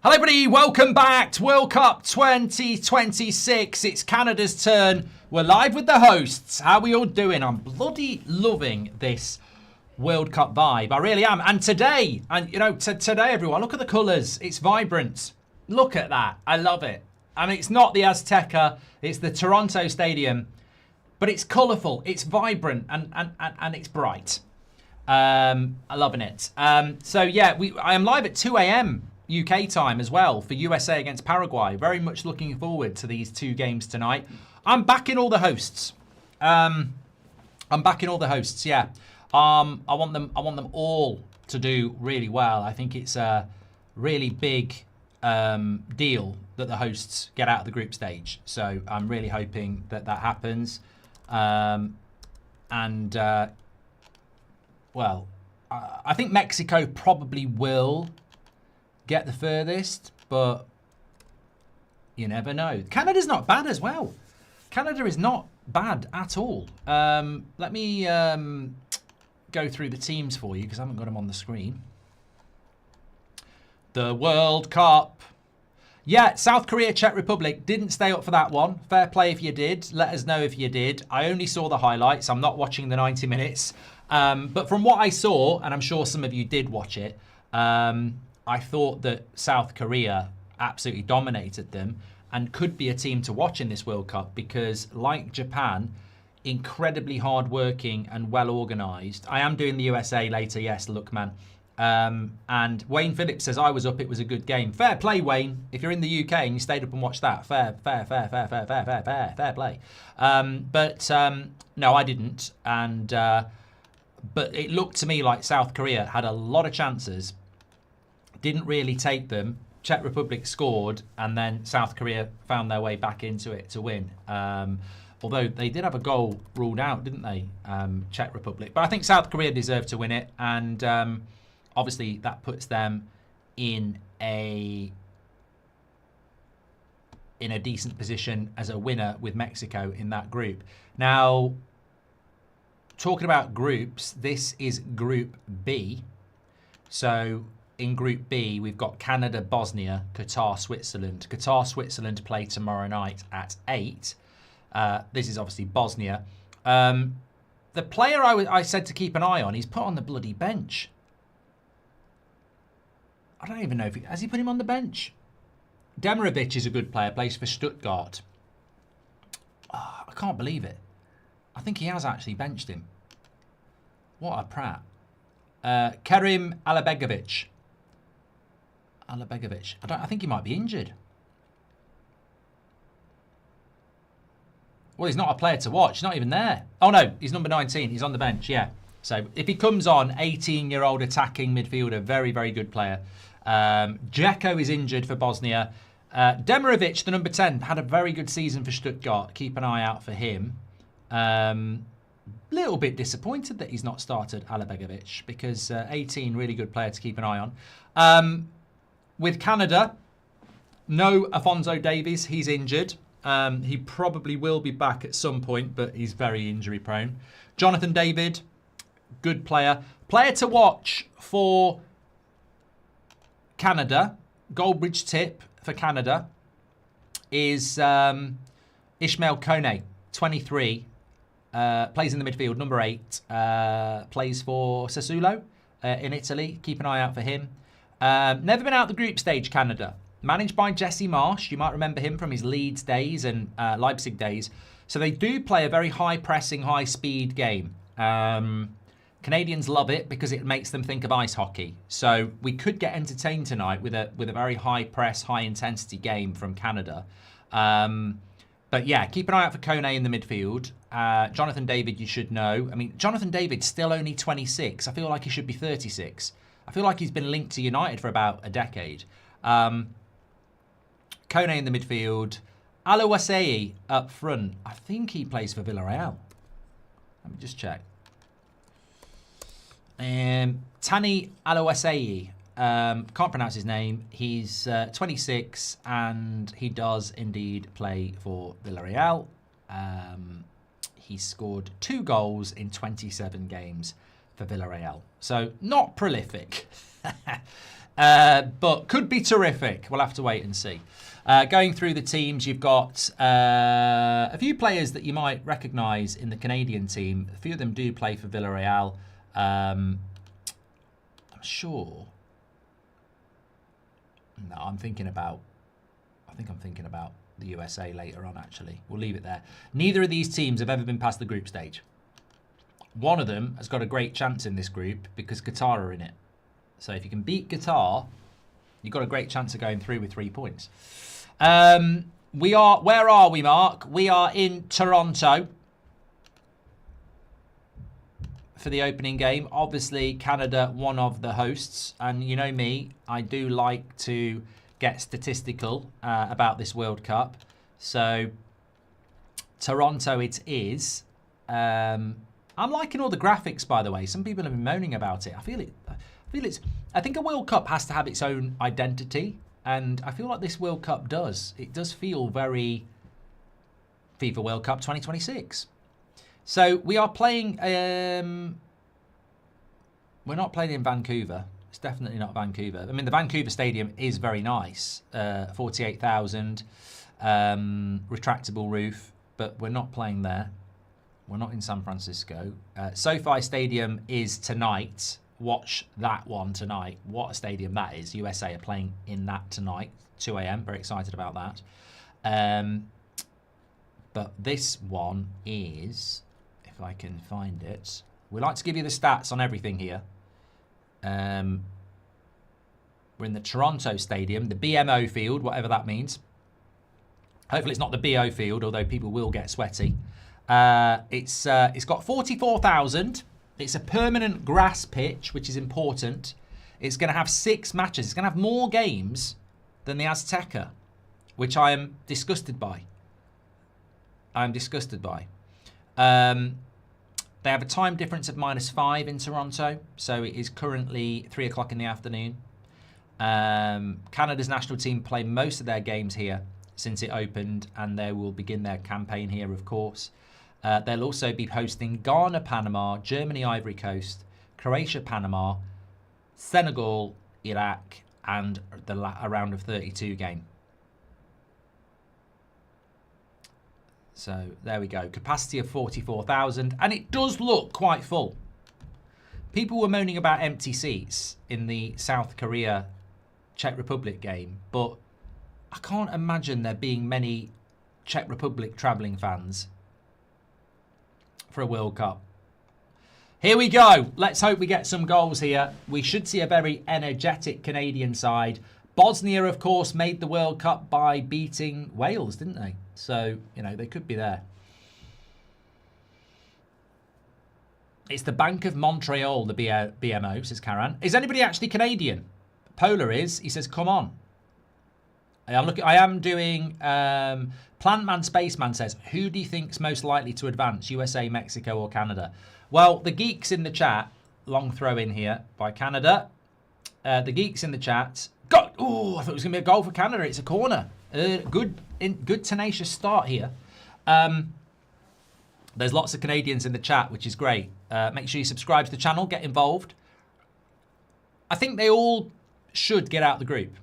Hello everybody, welcome back to World Cup 2026. It's Canada's turn. We're live with the hosts. How are we all doing? I'm bloody loving this World Cup vibe. I really am. And today, today everyone, look at the colours. It's vibrant. Look at that. I love it. I mean, it's not the Azteca, it's the Toronto Stadium, but it's colourful, it's vibrant, and it's bright. I'm loving it. I am live at 2 a.m. UK time as well for USA against Paraguay. Very much looking forward to these two games tonight. I'm backing all the hosts. Yeah. I want them all to do really well. I think it's a really big deal that the hosts get out of the group stage. So I'm really hoping that happens. I think Mexico probably will get the furthest, but you never know. Canada's not bad as well. Canada is not bad at all. Let me go through the teams for you because I haven't got them on the screen. The World Cup. Yeah, South Korea, Czech Republic. Didn't stay up for that one. Fair play if you did. Let us know if you did. I only saw the highlights. I'm not watching the 90 minutes. But from what I saw, and I'm sure some of you did watch it, I thought that South Korea absolutely dominated them and could be a team to watch in this World Cup because, like Japan, incredibly hard-working and well-organised. I am doing the USA later, yes, look, man. And Wayne Phillips says, I was up, it was a good game. Fair play, Wayne. If you're in the UK and you stayed up and watched that, fair play. No, I didn't. But it looked to me like South Korea had a lot of chances, didn't really take them. Czech Republic scored, and then South Korea found their way back into it to win. Although they did have a goal ruled out, didn't they, Czech Republic? But I think South Korea deserved to win it, and obviously that puts them in a decent position as a winner with Mexico in that group. Now, talking about groups, this is Group B. So in Group B, we've got Canada, Bosnia, Qatar, Switzerland. Qatar, Switzerland play tomorrow night at 8. This is obviously Bosnia. The player I said to keep an eye on, he's put on the bloody bench. I don't even know if has he put him on the bench? Demirovic is a good player, plays for Stuttgart. Oh, I can't believe it. I think he has actually benched him. What a prat. Kerim Alabegovic. I think he might be injured. Well, he's not a player to watch. He's not even there. Oh, no. He's number 19. He's on the bench, yeah. So if he comes on, 18-year-old attacking midfielder, very, very good player. Dzeko is injured for Bosnia. Demirovic, the number 10, had a very good season for Stuttgart. Keep an eye out for him. Little bit disappointed that he's not started Alabegovic because 18, really good player to keep an eye on. With Canada, no Afonso Davies, he's injured. He probably will be back at some point, but he's very injury prone. Jonathan David, good player. Player to watch for Canada, Goldbridge tip for Canada, is Ishmael Kone, 23. Plays in the midfield, number 8. Plays for Sassuolo in Italy. Keep an eye out for him. Never been out the group stage, Canada. Managed by Jesse Marsh. You might remember him from his Leeds days and Leipzig days. So they do play a very high-pressing, high-speed game. Canadians love it because it makes them think of ice hockey. So we could get entertained tonight with a very high-press, high-intensity game from Canada. But yeah, keep an eye out for Kone in the midfield. Jonathan David, you should know. I mean, Jonathan David's still only 26. I feel like he should be 36. I feel like he's been linked to United for about a decade. Kone in the midfield. Aloisei up front. I think he plays for Villarreal. Let me just check. Tani Aloisei. Can't pronounce his name. He's 26 and he does indeed play for Villarreal. He scored 2 goals in 27 games for Villarreal. So not prolific. But could be terrific. We'll have to wait and see. Going through the teams, you've got a few players that you might recognise in the Canadian team. A few of them do play for Villarreal. I'm sure. No, I think I'm thinking about the USA later on, actually. We'll leave it there. Neither of these teams have ever been past the group stage. One of them has got a great chance in this group because Qatar are in it. So if you can beat Qatar, you've got a great chance of going through with 3 points. Where are we, Mark? We are in Toronto for the opening game. Obviously, Canada, one of the hosts. And you know me, I do like to get statistical about this World Cup. So, Toronto it is. I'm liking all the graphics, by the way. Some people have been moaning about it. I think a World Cup has to have its own identity. And I feel like this World Cup does. It does feel very FIFA World Cup 2026. So we are playing... we're not playing in Vancouver. It's definitely not Vancouver. I mean, the Vancouver Stadium is very nice. 48,000, retractable roof. But we're not playing there. We're not in San Francisco. SoFi Stadium is tonight. Watch that one tonight. What a stadium that is. USA are playing in that tonight. 2 a.m. Very excited about that. But this one is, if I can find it, we like to give you the stats on everything here. We're in the Toronto Stadium, the BMO field, whatever that means. Hopefully it's not the BO field, although people will get sweaty. It's got 44,000. It's a permanent grass pitch, which is important. It's going to have 6 matches. It's going to have more games than the Azteca, which I am disgusted by. They have a time difference of -5 in Toronto, so it is currently 3 o'clock in the afternoon. Canada's national team play most of their games here since it opened, and they will begin their campaign here, of course. They'll also be hosting Ghana, Panama, Germany, Ivory Coast, Croatia, Panama, Senegal, Iraq, and a round of 32 game. So there we go. Capacity of 44,000, and it does look quite full. People were moaning about empty seats in the South Korea Czech Republic game, but I can't imagine there being many Czech Republic travelling fans for a World Cup. Here we go. Let's hope we get some goals here. We should see a very energetic Canadian side. Bosnia, of course, made the World Cup by beating Wales, didn't they? So, you know, they could be there. It's the Bank of Montreal, the BMO, says Karan. Is anybody actually Canadian? Polar is. He says, come on. I am doing... Plantman Spaceman says, who do you think's most likely to advance, USA, Mexico, or Canada? Well, the geeks in the chat, long throw in here by Canada. The geeks in the chat, oh, I thought it was going to be a goal for Canada. It's a corner. Good tenacious start here. There's lots of Canadians in the chat, which is great. Make sure you subscribe to the channel, get involved. I think they all should get out the group.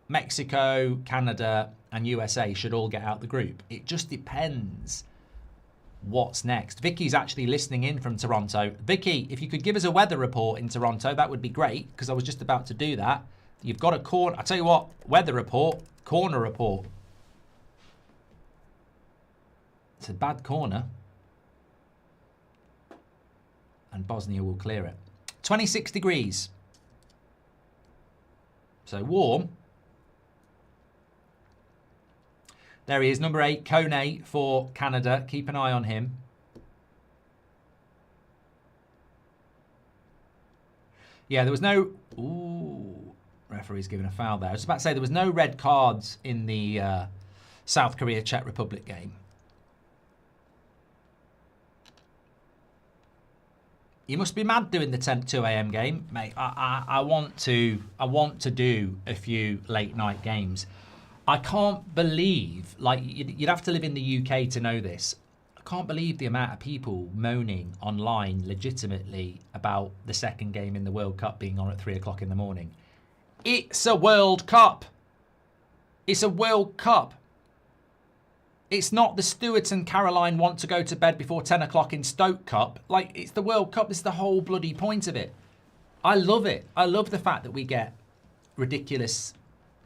Mexico, Canada, and USA should all get out the group. It just depends what's next. Vicky's actually listening in from Toronto. Vicky, if you could give us a weather report in Toronto, that would be great, because I was just about to do that. You've got a corner. I tell you what, weather report, corner report. It's a bad corner. And Bosnia will clear it. 26 degrees. So warm. There he is, number 8, Kone for Canada. Keep an eye on him. Yeah, there was no... Ooh, referee's giving a foul there. I was about to say there was no red cards in the South Korea Czech Republic game. You must be mad doing the 2 a.m. game, mate. I want to do a few late night games. I can't believe, like, you'd have to live in the UK to know this. I can't believe the amount of people moaning online legitimately about the second game in the World Cup being on at 3 o'clock in the morning. It's a World Cup. It's a World Cup. It's not the Stuart and Caroline want to go to bed before 10 o'clock in Stoke Cup. Like, it's the World Cup. It's the whole bloody point of it. I love it. I love the fact that we get ridiculous,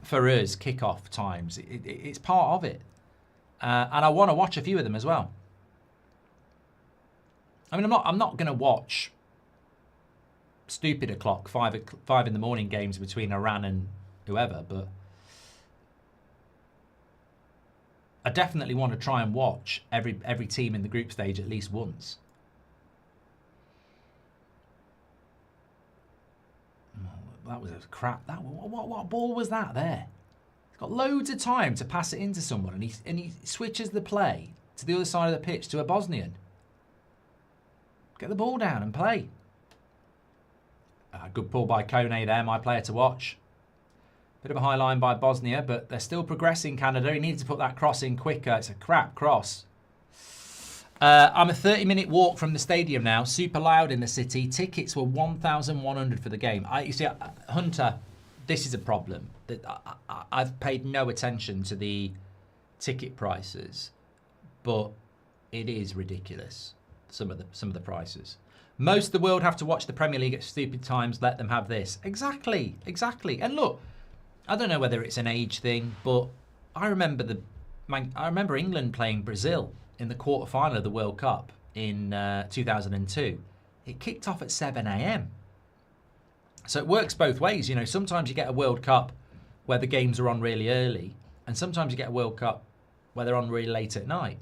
for us, kickoff times. It's part of it. And I want to watch a few of them as well. I mean, I'm not going to watch stupid o'clock, 5 in the morning games between Iran and whoever, but I definitely want to try and watch every team in the group stage at least once. That was a crap. What ball was that there? He's got loads of time to pass it into someone, and he switches the play to the other side of the pitch to a Bosnian. Get the ball down and play. Good pull by Kone there, my player to watch. Bit of a high line by Bosnia, but they're still progressing, Canada. He needs to put that cross in quicker. It's a crap cross. I'm a 30-minute walk from the stadium now. Super loud in the city. Tickets were 1,100 for the game. You see, Hunter, this is a problem. I've paid no attention to the ticket prices, but it is ridiculous. Some of the prices. Most of the world have to watch the Premier League at stupid times. Let them have this. Exactly. And look, I don't know whether it's an age thing, but I remember England playing Brazil in the quarter-final of the World Cup in 2002. It kicked off at 7 a.m. So it works both ways. You know, sometimes you get a World Cup where the games are on really early, and sometimes you get a World Cup where they're on really late at night.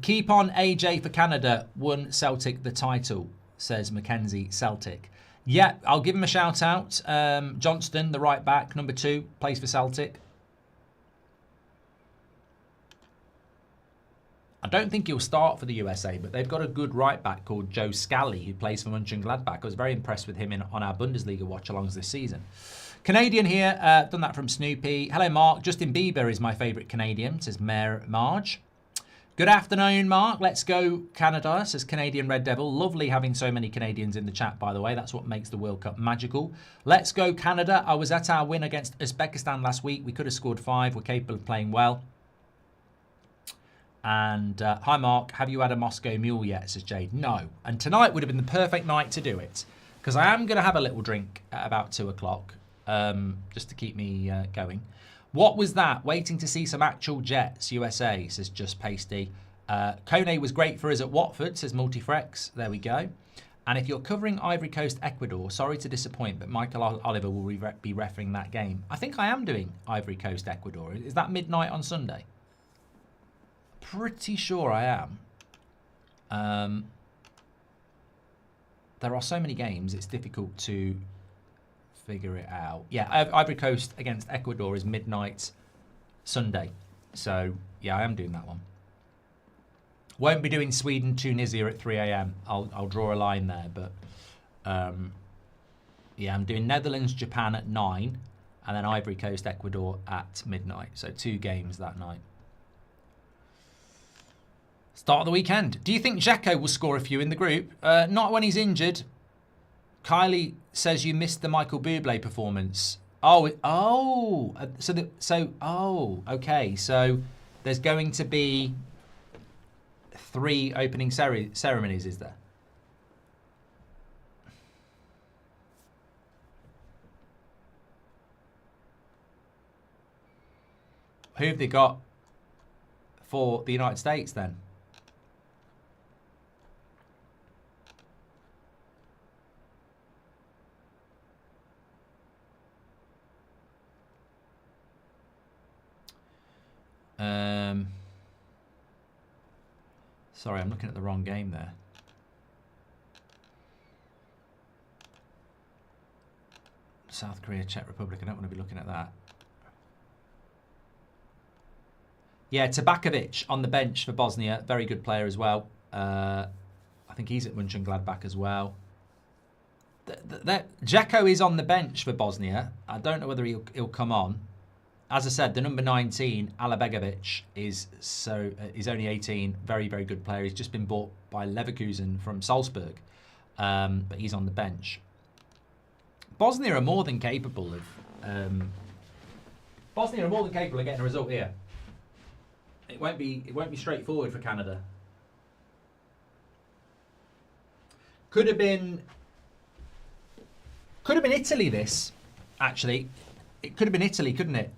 Keep on AJ for Canada, won Celtic the title, says Mackenzie Celtic. Yeah, I'll give him a shout out. Johnston, the right back, number 2, plays for Celtic. I don't think he'll start for the USA, but they've got a good right back called Joe Scally, who plays for Mönchengladbach. I was very impressed with him on our Bundesliga watch-alongs this season. Canadian here, done that from Snoopy. Hello, Mark. Justin Bieber is my favourite Canadian, says Mayor Marge. Good afternoon, Mark. Let's go Canada, says Canadian Red Devil. Lovely having so many Canadians in the chat, by the way. That's what makes the World Cup magical. Let's go Canada. I was at our win against Uzbekistan last week. We could have scored 5. We're capable of playing well. And hi, Mark. Have you had a Moscow Mule yet, says Jade. No. And tonight would have been the perfect night to do it, because I am going to have a little drink at about 2 o'clock, just to keep me going. What was that? Waiting to see some actual Jets, USA, says Just Pasty. Kone was great for us at Watford, says Multifrex. There we go. And if you're covering Ivory Coast, Ecuador, sorry to disappoint, but Michael Oliver will be refereeing that game. I think I am doing Ivory Coast, Ecuador. Is that midnight on Sunday? Pretty sure I am. There are so many games, it's difficult to figure it out. Yeah, Ivory Coast against Ecuador is midnight Sunday. So, yeah, I am doing that one. Won't be doing Sweden, Tunisia at 3 a.m. I'll draw a line there, but yeah, I'm doing Netherlands, Japan at 9, and then Ivory Coast, Ecuador at midnight. So 2 games that night. Start of the weekend. Do you think Xhaka will score a few in the group? Not when he's injured. Kylie says you missed the Michael Bublé performance. Okay. So there's going to be 3 opening ceremonies, is there? Who have they got for the United States then? Sorry, I'm looking at the wrong game there. South Korea, Czech Republic. I don't want to be looking at that. Yeah, Tabakovic on the bench for Bosnia. Very good player as well. I think he's at Mönchengladbach as well. Dzeko is on the bench for Bosnia. I don't know whether he'll come on. as I said, the number 19, Alabegovic, is only 18. Very, very good player. He's just been bought by Leverkusen from Salzburg, but he's on the bench. Bosnia are more than capable of getting a result here. It won't be straightforward for Canada. Could have been Italy. This actually, it could have been Italy, couldn't it?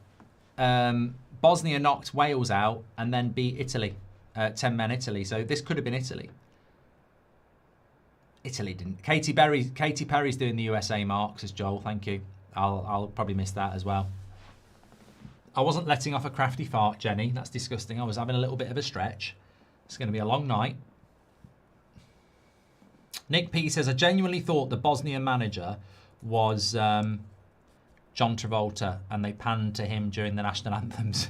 Bosnia knocked Wales out and then beat Italy, 10-man Italy. So this could have been Italy. Italy didn't. Katy Perry's doing the USA mark, says Joel. Thank you. I'll probably miss that as well. I wasn't letting off a crafty fart, Jenny. That's disgusting. I was having a little bit of a stretch. It's going to be a long night. Nick P says, I genuinely thought the Bosnian manager was John Travolta, and they panned to him during the national anthems.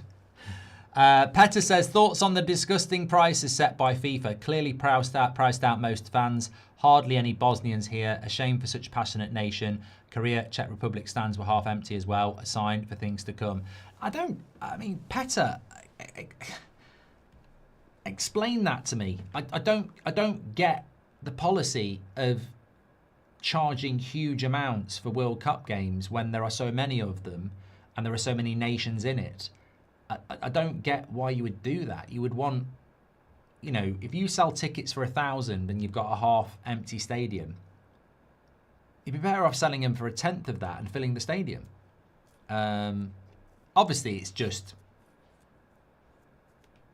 Petter says, thoughts on the disgusting prices set by FIFA. Clearly priced out most fans. Hardly any Bosnians here. A shame for such a passionate nation. Korea, Czech Republic stands were half empty as well. A sign for things to come. I mean, Petter, explain that to me. I don't get the policy of charging huge amounts for World Cup games when there are so many of them and there are so many nations in it. I don't get why you would do that. You would want, you know, if you sell tickets for 1,000 and you've got a half-empty stadium, you'd be better off selling them for 1/10 of that and filling the stadium. Obviously, it's just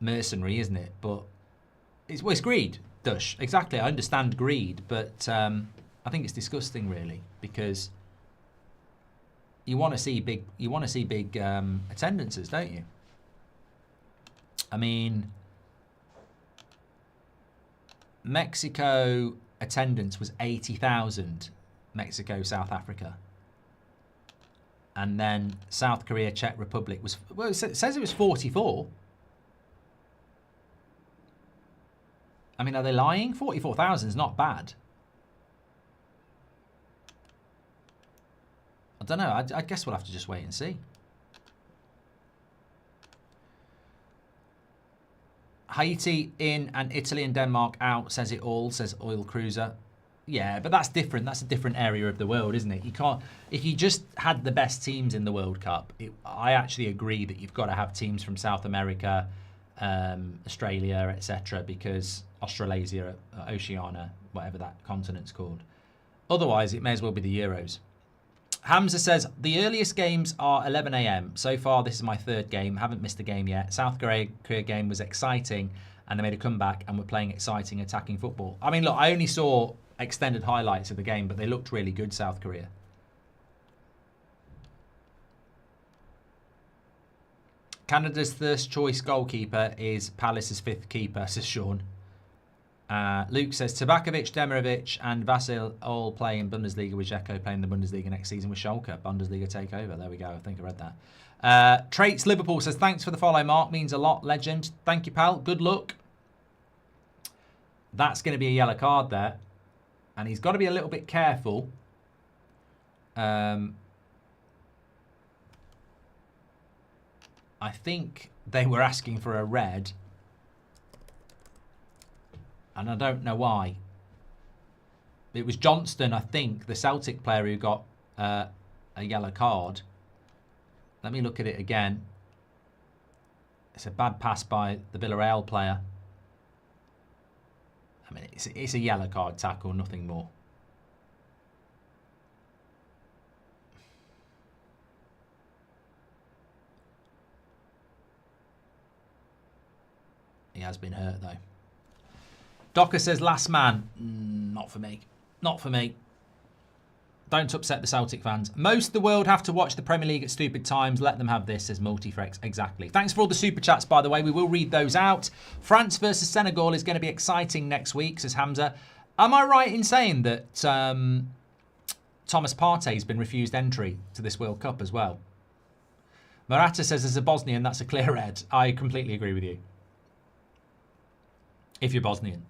mercenary, isn't it? But it's greed, Dush. Exactly, I understand greed, but I think it's disgusting, really, because you want to see big attendances, don't you? I mean, Mexico attendance was 80,000. Mexico, South Africa. And then South Korea, Czech Republic was, well, it says it was 44. I mean, are they lying? 44,000 is not bad. I don't know. I guess we'll have to just wait and see. Haiti in and Italy and Denmark out, says it all, says Oil Cruiser. Yeah, but that's different. That's a different area of the world, isn't it? You can't, if you just had the best teams in the World Cup, I actually agree that you've got to have teams from South America, Australia, etc., because Australasia, Oceania, whatever that continent's called. Otherwise, it may as well be the Euros. Hamza says, the earliest games are 11 a.m. So far, this is my third game. Haven't missed a game yet. South Korea game was exciting, and they made a comeback, and were playing exciting, attacking football. I mean, look, I only saw extended highlights of the game, but they looked really good, South Korea. Canada's first choice goalkeeper is Palace's fifth keeper, says Sean. Luke says, Tabakovic, Demirovic and Vasil all play in Bundesliga, with Dzeko playing the Bundesliga next season with Schalke. Bundesliga takeover. There we go. I think I read that. Traits Liverpool says, thanks for the follow, Mark. Means a lot. Legend. Thank you, pal. Good luck. That's going to be a yellow card there. And he's got to be a little bit careful. I think they were asking for a red. And I don't know why. It was Johnston, I think, the Celtic player who got a yellow card. Let me look at it again. It's a bad pass by the Villarreal player. I mean, it's a yellow card tackle, nothing more. He has been hurt, though. Docker says, last man. Not for me. Not for me. Don't upset the Celtic fans. Most of the world have to watch the Premier League at stupid times. Let them have this, says Multifrex. Exactly. Thanks for all the super chats, by the way. We will read those out. France versus Senegal is going to be exciting next week, says Hamza. Am I right in saying that Thomas Partey has been refused entry to this World Cup as well? Murata says, as a Bosnian, that's a clear red. I completely agree with you. If you're Bosnian.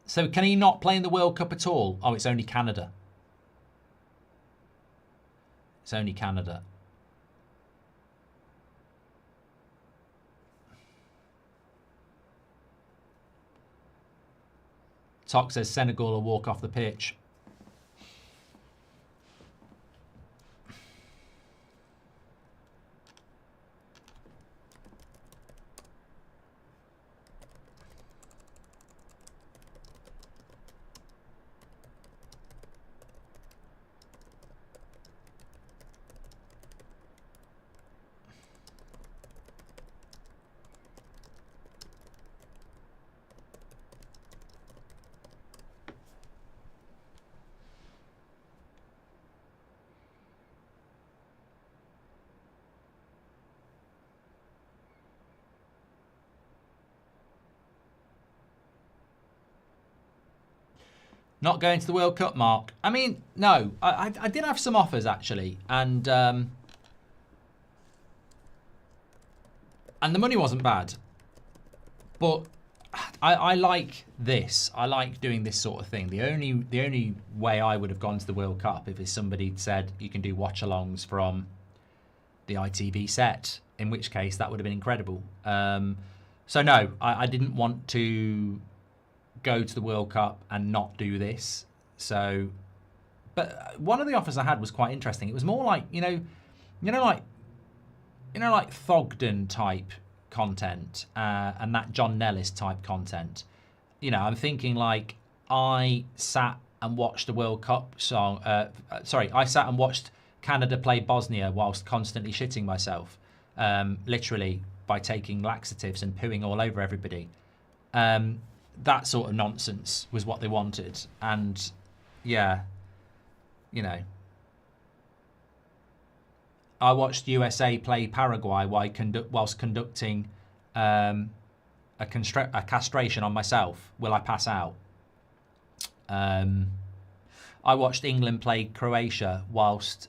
So can he not play in the World Cup at all? Oh, it's only Canada. It's only Canada. Tok says Senegal will walk off the pitch. Not going to the World Cup, Mark. I mean, no. I did have some offers, actually. And the money wasn't bad. But I like this. I like doing this sort of thing. The only way I would have gone to the World Cup if somebody said you can do watch-alongs from the ITV set, in which case that would have been incredible. So no, I didn't want to go to the World Cup and not do this. So, but one of the offers I had was quite interesting. It was more like, like Thogden type content and that John Nellis type content. I'm thinking like I sat and watched a World Cup song. I sat and watched Canada play Bosnia whilst constantly shitting myself, literally by taking laxatives and pooing all over everybody. That sort of nonsense was what they wanted. And yeah, I watched USA play Paraguay whilst conducting a castration on myself. Will I pass out? I watched England play Croatia whilst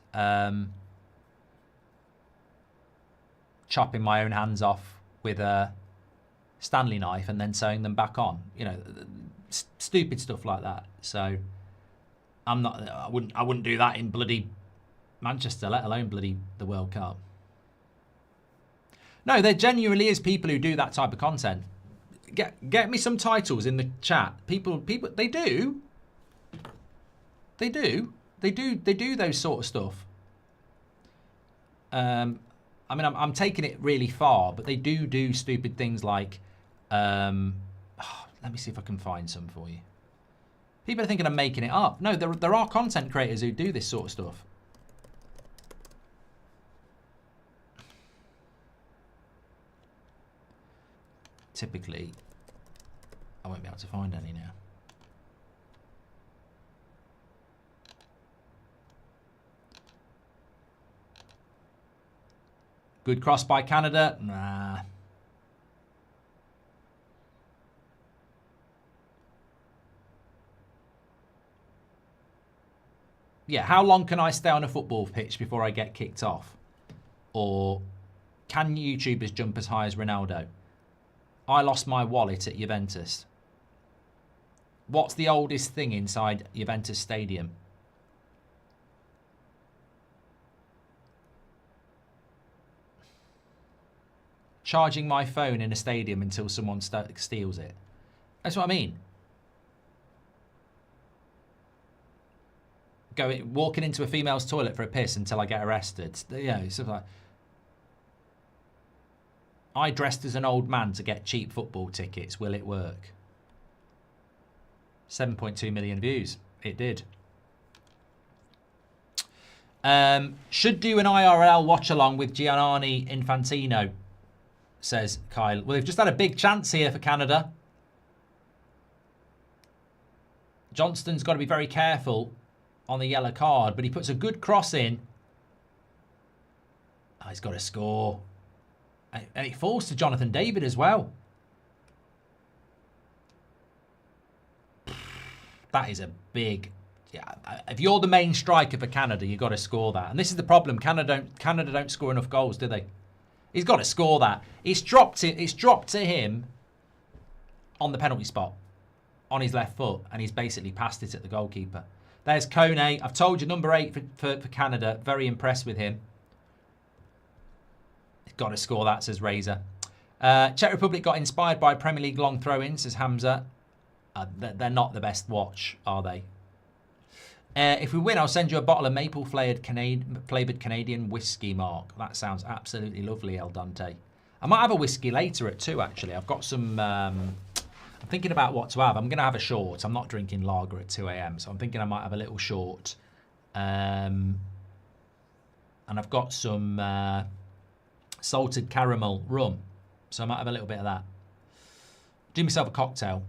chopping my own hands off with a Stanley knife and then sewing them back on. Stupid stuff like that. So I wouldn't do that in bloody Manchester, let alone bloody the World Cup. No, there genuinely is people who do that type of content. Get me some titles in the chat. People they do those sort of stuff. I mean, I'm taking it really far, but they do stupid things like let me see if I can find some for you. People are thinking I'm making it up. No, there are content creators who do this sort of stuff. Typically, I won't be able to find any now. Good cross by Canada. Nah. Yeah, how long can I stay on a football pitch before I get kicked off? Or can YouTubers jump as high as Ronaldo? I lost my wallet at Juventus. What's the oldest thing inside Juventus Stadium? Charging my phone in a stadium until someone steals it. That's what I mean. Walking into a female's toilet for a piss until I get arrested. Stuff like. I dressed as an old man to get cheap football tickets. Will it work? 7.2 million views. It did. Should do an IRL watch along with Gianni Infantino, says Kyle. Well, they've just had a big chance here for Canada. Johnston's got to be very careful on the yellow card, but he puts a good cross in. Oh, he's got to score. And it falls to Jonathan David as well. That is a big... Yeah, if you're the main striker for Canada, you've got to score that. And this is the problem. Canada don't score enough goals, do they? He's got to score that. It's dropped to him on the penalty spot, on his left foot, and he's basically passed it at the goalkeeper. There's Kone. I've told you, number 8 for Canada. Very impressed with him. He's got to score that, says Razor. Czech Republic got inspired by Premier League long throw-ins, says Hamza. They're not the best watch, are they? If we win, I'll send you a bottle of maple-flavoured Canadian whiskey, Mark. That sounds absolutely lovely, El Dante. I might have a whiskey later at 2, actually. I've got some... I'm thinking about what to have. I'm going to have a short. I'm not drinking lager at 2 a.m, so I'm thinking I might have a little short. And I've got some salted caramel rum, so I might have a little bit of that. Do myself a cocktail.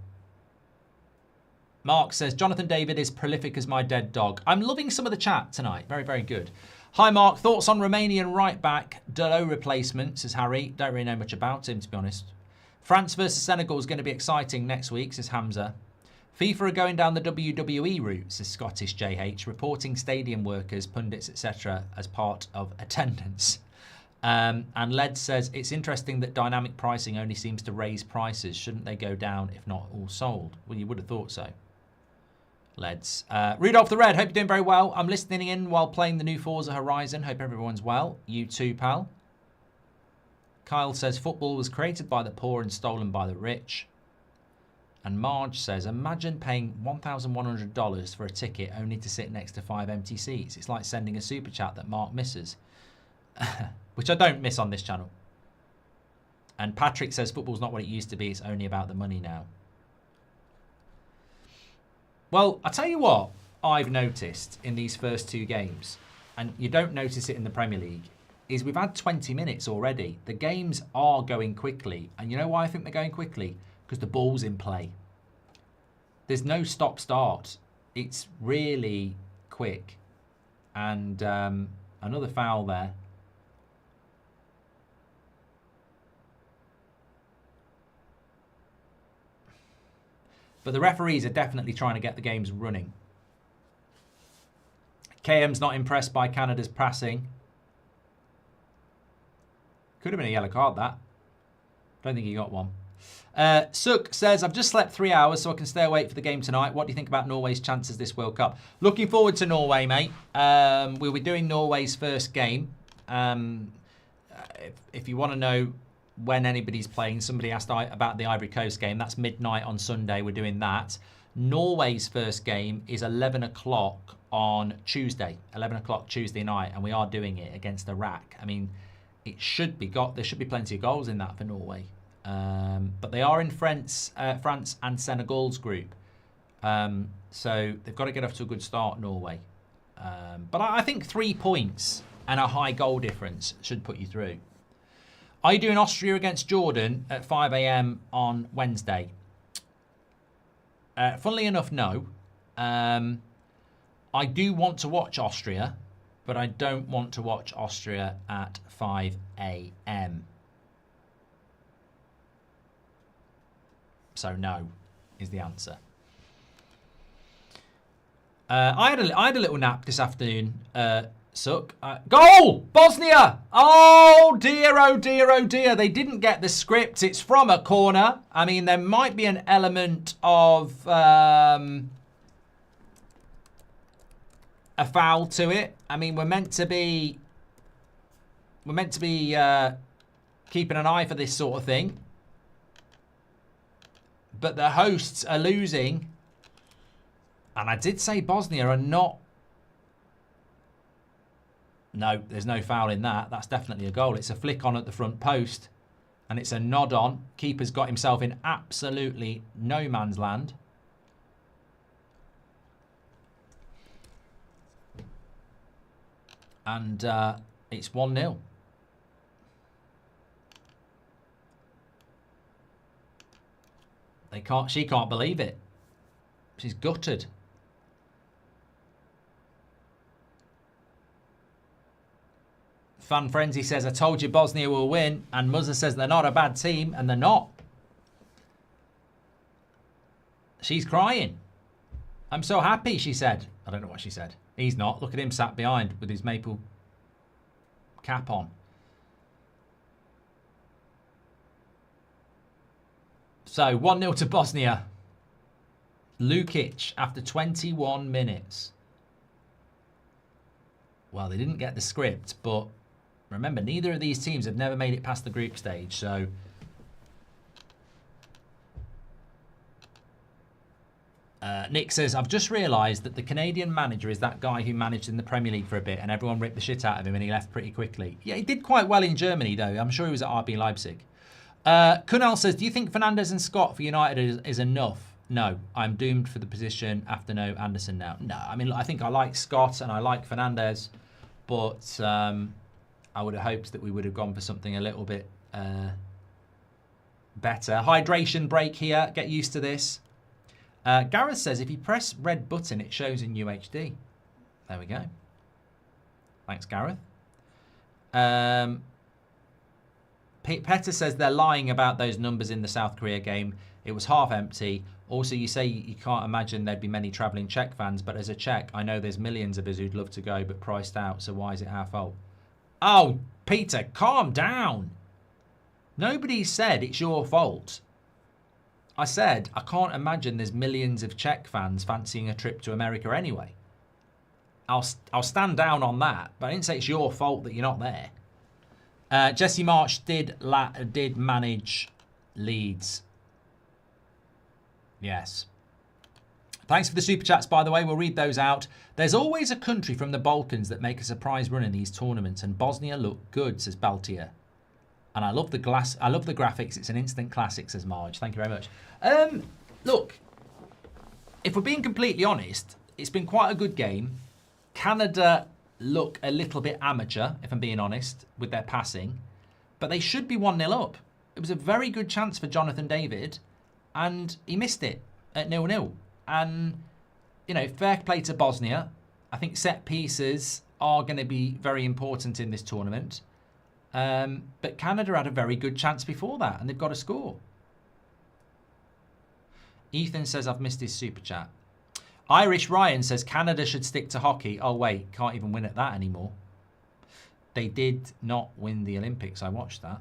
Mark says, Jonathan David is prolific as my dead dog. I'm loving some of the chat tonight. Very, very good. Hi, Mark. Thoughts on Romanian right-back Delo replacement, says Harry. Don't really know much about him, to be honest. France versus Senegal is going to be exciting next week, says Hamza. FIFA are going down the WWE route, says Scottish JH, reporting stadium workers, pundits, etc. as part of attendance. And Led says, it's interesting that dynamic pricing only seems to raise prices. Shouldn't they go down if not all sold? Well, you would have thought so. Leds. Rudolph the Red, hope you're doing very well. I'm listening in while playing the new Forza Horizon. Hope everyone's well. You too, pal. Kyle says, football was created by the poor and stolen by the rich. And Marge says, imagine paying $1,100 for a ticket only to sit next to 5 empty seats. It's like sending a super chat that Mark misses. Which I don't miss on this channel. And Patrick says, football's not what it used to be. It's only about the money now. Well, I'll tell you what I've noticed in these first 2 games, and you don't notice it in the Premier League, is we've had 20 minutes already. The games are going quickly. And you know why I think they're going quickly? Because the ball's in play. There's no stop-start. It's really quick. And another foul there. But the referees are definitely trying to get the games running. KM's not impressed by Canada's passing. Could have been a yellow card, that. Don't think he got one. Suk says, I've just slept 3 hours so I can stay awake for the game tonight. What do you think about Norway's chances this World Cup? Looking forward to Norway, mate. We'll be doing Norway's first game. If you want to know when anybody's playing, somebody asked about the Ivory Coast game. That's midnight on Sunday. We're doing that. Norway's first game is 11 o'clock on Tuesday. 11 o'clock Tuesday night. And we are doing it against Iraq. I mean, there should be plenty of goals in that for Norway. But they are in France and Senegal's group. So they've got to get off to a good start, Norway. But I think 3 points and a high goal difference should put you through. Are you doing Austria against Jordan at 5 a.m. on Wednesday? Funnily enough, no. I do want to watch Austria, but I don't want to watch Austria at 5 a.m. So no is the answer. I had a little nap this afternoon. Suck. Goal! Bosnia! Oh dear, oh dear, oh dear. They didn't get the script. It's from a corner. I mean, there might be an element of a foul to it. I mean, we're meant to be keeping an eye for this sort of thing. But the hosts are losing. And I did say Bosnia are not. No, there's no foul in that. That's definitely a goal. It's a flick on at the front post. And it's a nod on. Keeper's got himself in absolutely no man's land. And it's 1-0. She can't believe it. She's gutted. Fan Frenzy says, I told you Bosnia will win. And Muzza says they're not a bad team. And they're not. She's crying. I'm so happy, she said. I don't know what she said. He's not. Look at him sat behind with his maple cap on. So 1-0 to Bosnia. Lukic after 21 minutes. Well, they didn't get the script, but remember, neither of these teams have never made it past the group stage, so... Nick says, I've just realised that the Canadian manager is that guy who managed in the Premier League for a bit and everyone ripped the shit out of him and he left pretty quickly. Yeah, he did quite well in Germany, though. I'm sure he was at RB Leipzig. Kunal says, do you think Fernandes and Scott for United is enough? No, I'm doomed for the position after no Anderson now. No, I mean, I think I like Scott and I like Fernandes, but I would have hoped that we would have gone for something a little bit better. Hydration break here. Get used to this. Gareth says, if you press red button, it shows in UHD. There we go. Thanks, Gareth. Petter says they're lying about those numbers in the South Korea game. It was half empty. Also, you say you can't imagine there'd be many travelling Czech fans, but as a Czech, I know there's millions of us who'd love to go, but priced out, so why is it our fault? Oh, Peter, calm down. Nobody said it's your fault. I said, I can't imagine there's millions of Czech fans fancying a trip to America anyway. I'll stand down on that, but I didn't say it's your fault that you're not there. Jesse March did manage Leeds. Yes. Thanks for the super chats, by the way. We'll read those out. There's always a country from the Balkans that make a surprise run in these tournaments, and Bosnia look good, says Baltier. And I love the graphics. It's an instant classic, says Marge. Thank you very much. Look, if we're being completely honest, it's been quite a good game. Canada look a little bit amateur, if I'm being honest, with their passing. But they should be 1-0 up. It was a very good chance for Jonathan David, and he missed it at 0-0. And, you know, fair play to Bosnia. I think set pieces are going to be very important in this tournament. But Canada had a very good chance before that, and they've got to score. Ethan says, I've missed his super chat. Irish Ryan says, Canada should stick to hockey. Oh, wait, can't even win at that anymore. They did not win the Olympics. I watched that.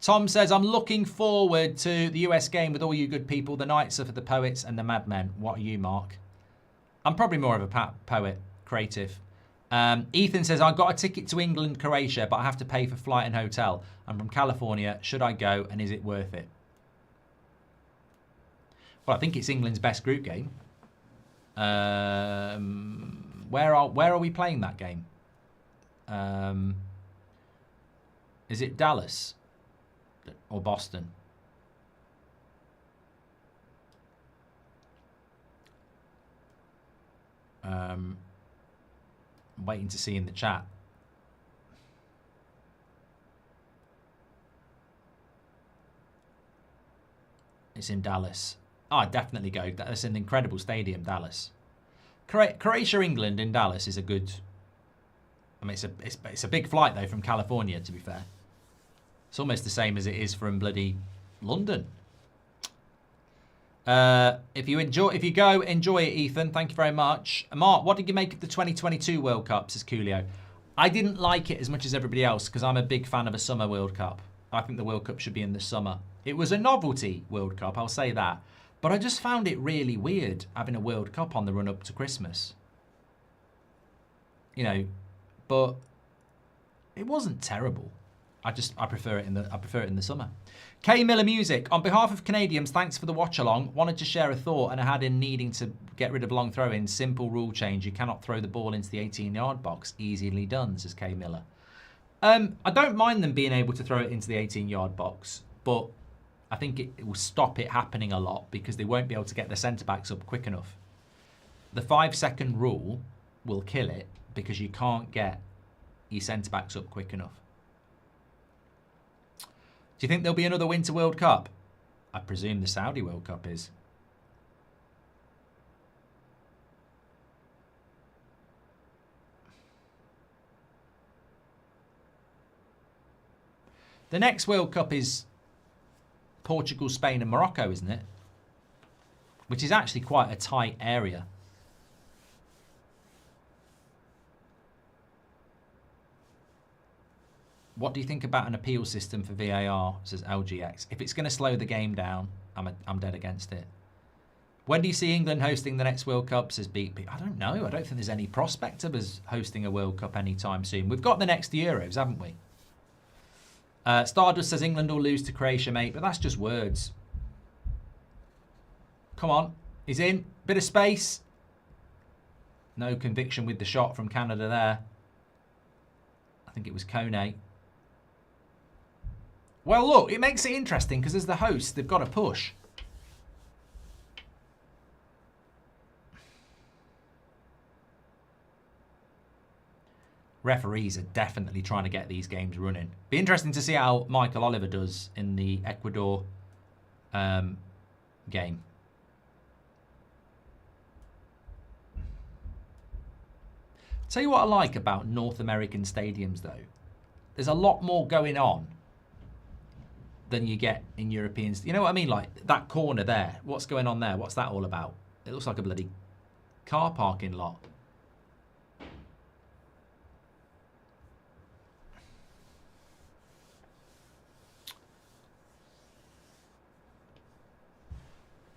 Tom says, I'm looking forward to the US game with all you good people. The Knights are for the poets and the madmen. What are you, Mark? I'm probably more of a poet, creative. Ethan says, I got a ticket to England, Croatia, but I have to pay for flight and hotel. I'm from California. Should I go, and is it worth it? Well, I think it's England's best group game. Where are we playing that game? Is it Dallas or Boston? Waiting to see in the chat. It's in Dallas. Oh, I'd definitely go. That's an incredible stadium, Dallas. Croatia, England in Dallas is a good... I mean, it's a big flight, though, from California, to be fair. It's almost the same as it is from bloody London. If you go, enjoy it, Ethan. Thank you very much. Mark, what did you make of the 2022 World Cup, says Coolio? I didn't like it as much as everybody else because I'm a big fan of a summer World Cup. I think the World Cup should be in the summer. It was a novelty World Cup, I'll say that. But I just found it really weird having a World Cup on the run up to Christmas. You know, but it wasn't terrible. I prefer it in the summer. K Miller Music. On behalf of Canadians, thanks for the watch along. Wanted to share a thought and I had in needing to get rid of long throw-ins. Simple rule change. You cannot throw the ball into the 18-yard box. Easily done, says K Miller. I don't mind them being able to throw it into the 18-yard box, but I think it will stop it happening a lot because they won't be able to get their centre-backs up quick enough. The 5-second rule will kill it because you can't get your centre-backs up quick enough. Do you think there'll be another Winter World Cup? I presume the Saudi World Cup is. The next World Cup is Portugal, Spain and Morocco, isn't it? Which is actually quite a tight area. What do you think about an appeal system for VAR, says LGX? If it's going to slow the game down, I'm dead against it. When do you see England hosting the next World Cup, says Beat Beat? I don't know. I don't think there's any prospect of us hosting a World Cup anytime soon. We've got the next Euros, haven't we? Stardust says England will lose to Croatia, mate, but that's just words. Come on. He's in. Bit of space. No conviction with the shot from Canada there. I think it was Kone. Well, look, it makes it interesting because as the host, they've got to push. Referees are definitely trying to get these games running. Be interesting to see how Michael Oliver does in the Ecuador game. Tell you what I like about North American stadiums, though. There's a lot more going on than you get in European. You know what I mean? Like that corner there. What's going on there? What's that all about? It looks like a bloody car parking lot.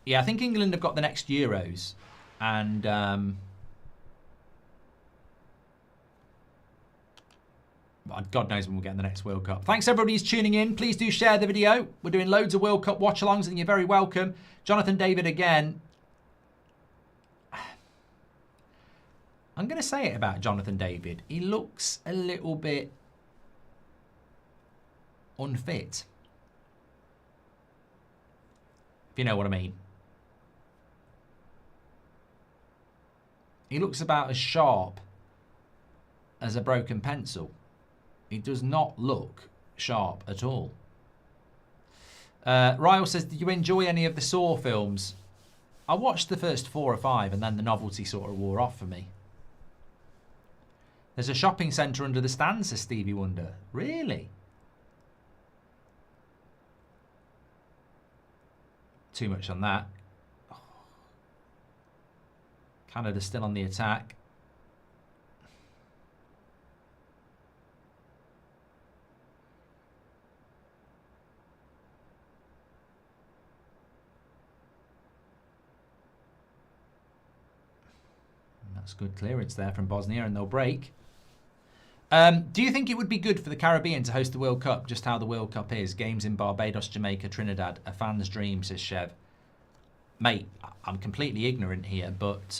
Yeah, I think England have got the next Euros, and God knows when we'll get in the next World Cup. Thanks everybody who's tuning in. Please do share the video. We're doing loads of World Cup watch-alongs, and you're very welcome. Jonathan David again. I'm going to say it about Jonathan David. He looks a little bit unfit, if you know what I mean. He looks about as sharp as a broken pencil. He does not look sharp at all. Ryle says, did you enjoy any of the Saw films? I watched the first 4 or 5 and then the novelty sort of wore off for me. There's a shopping centre under the stands, says Stevie Wonder. Really? Too much on that. Canada's still on the attack. That's good clearance there from Bosnia, and they'll break. Do you think it would be good for the Caribbean to host the World Cup, just how the World Cup is? Games in Barbados, Jamaica, Trinidad. A fan's dream, says Chev. Mate, I'm completely ignorant here, but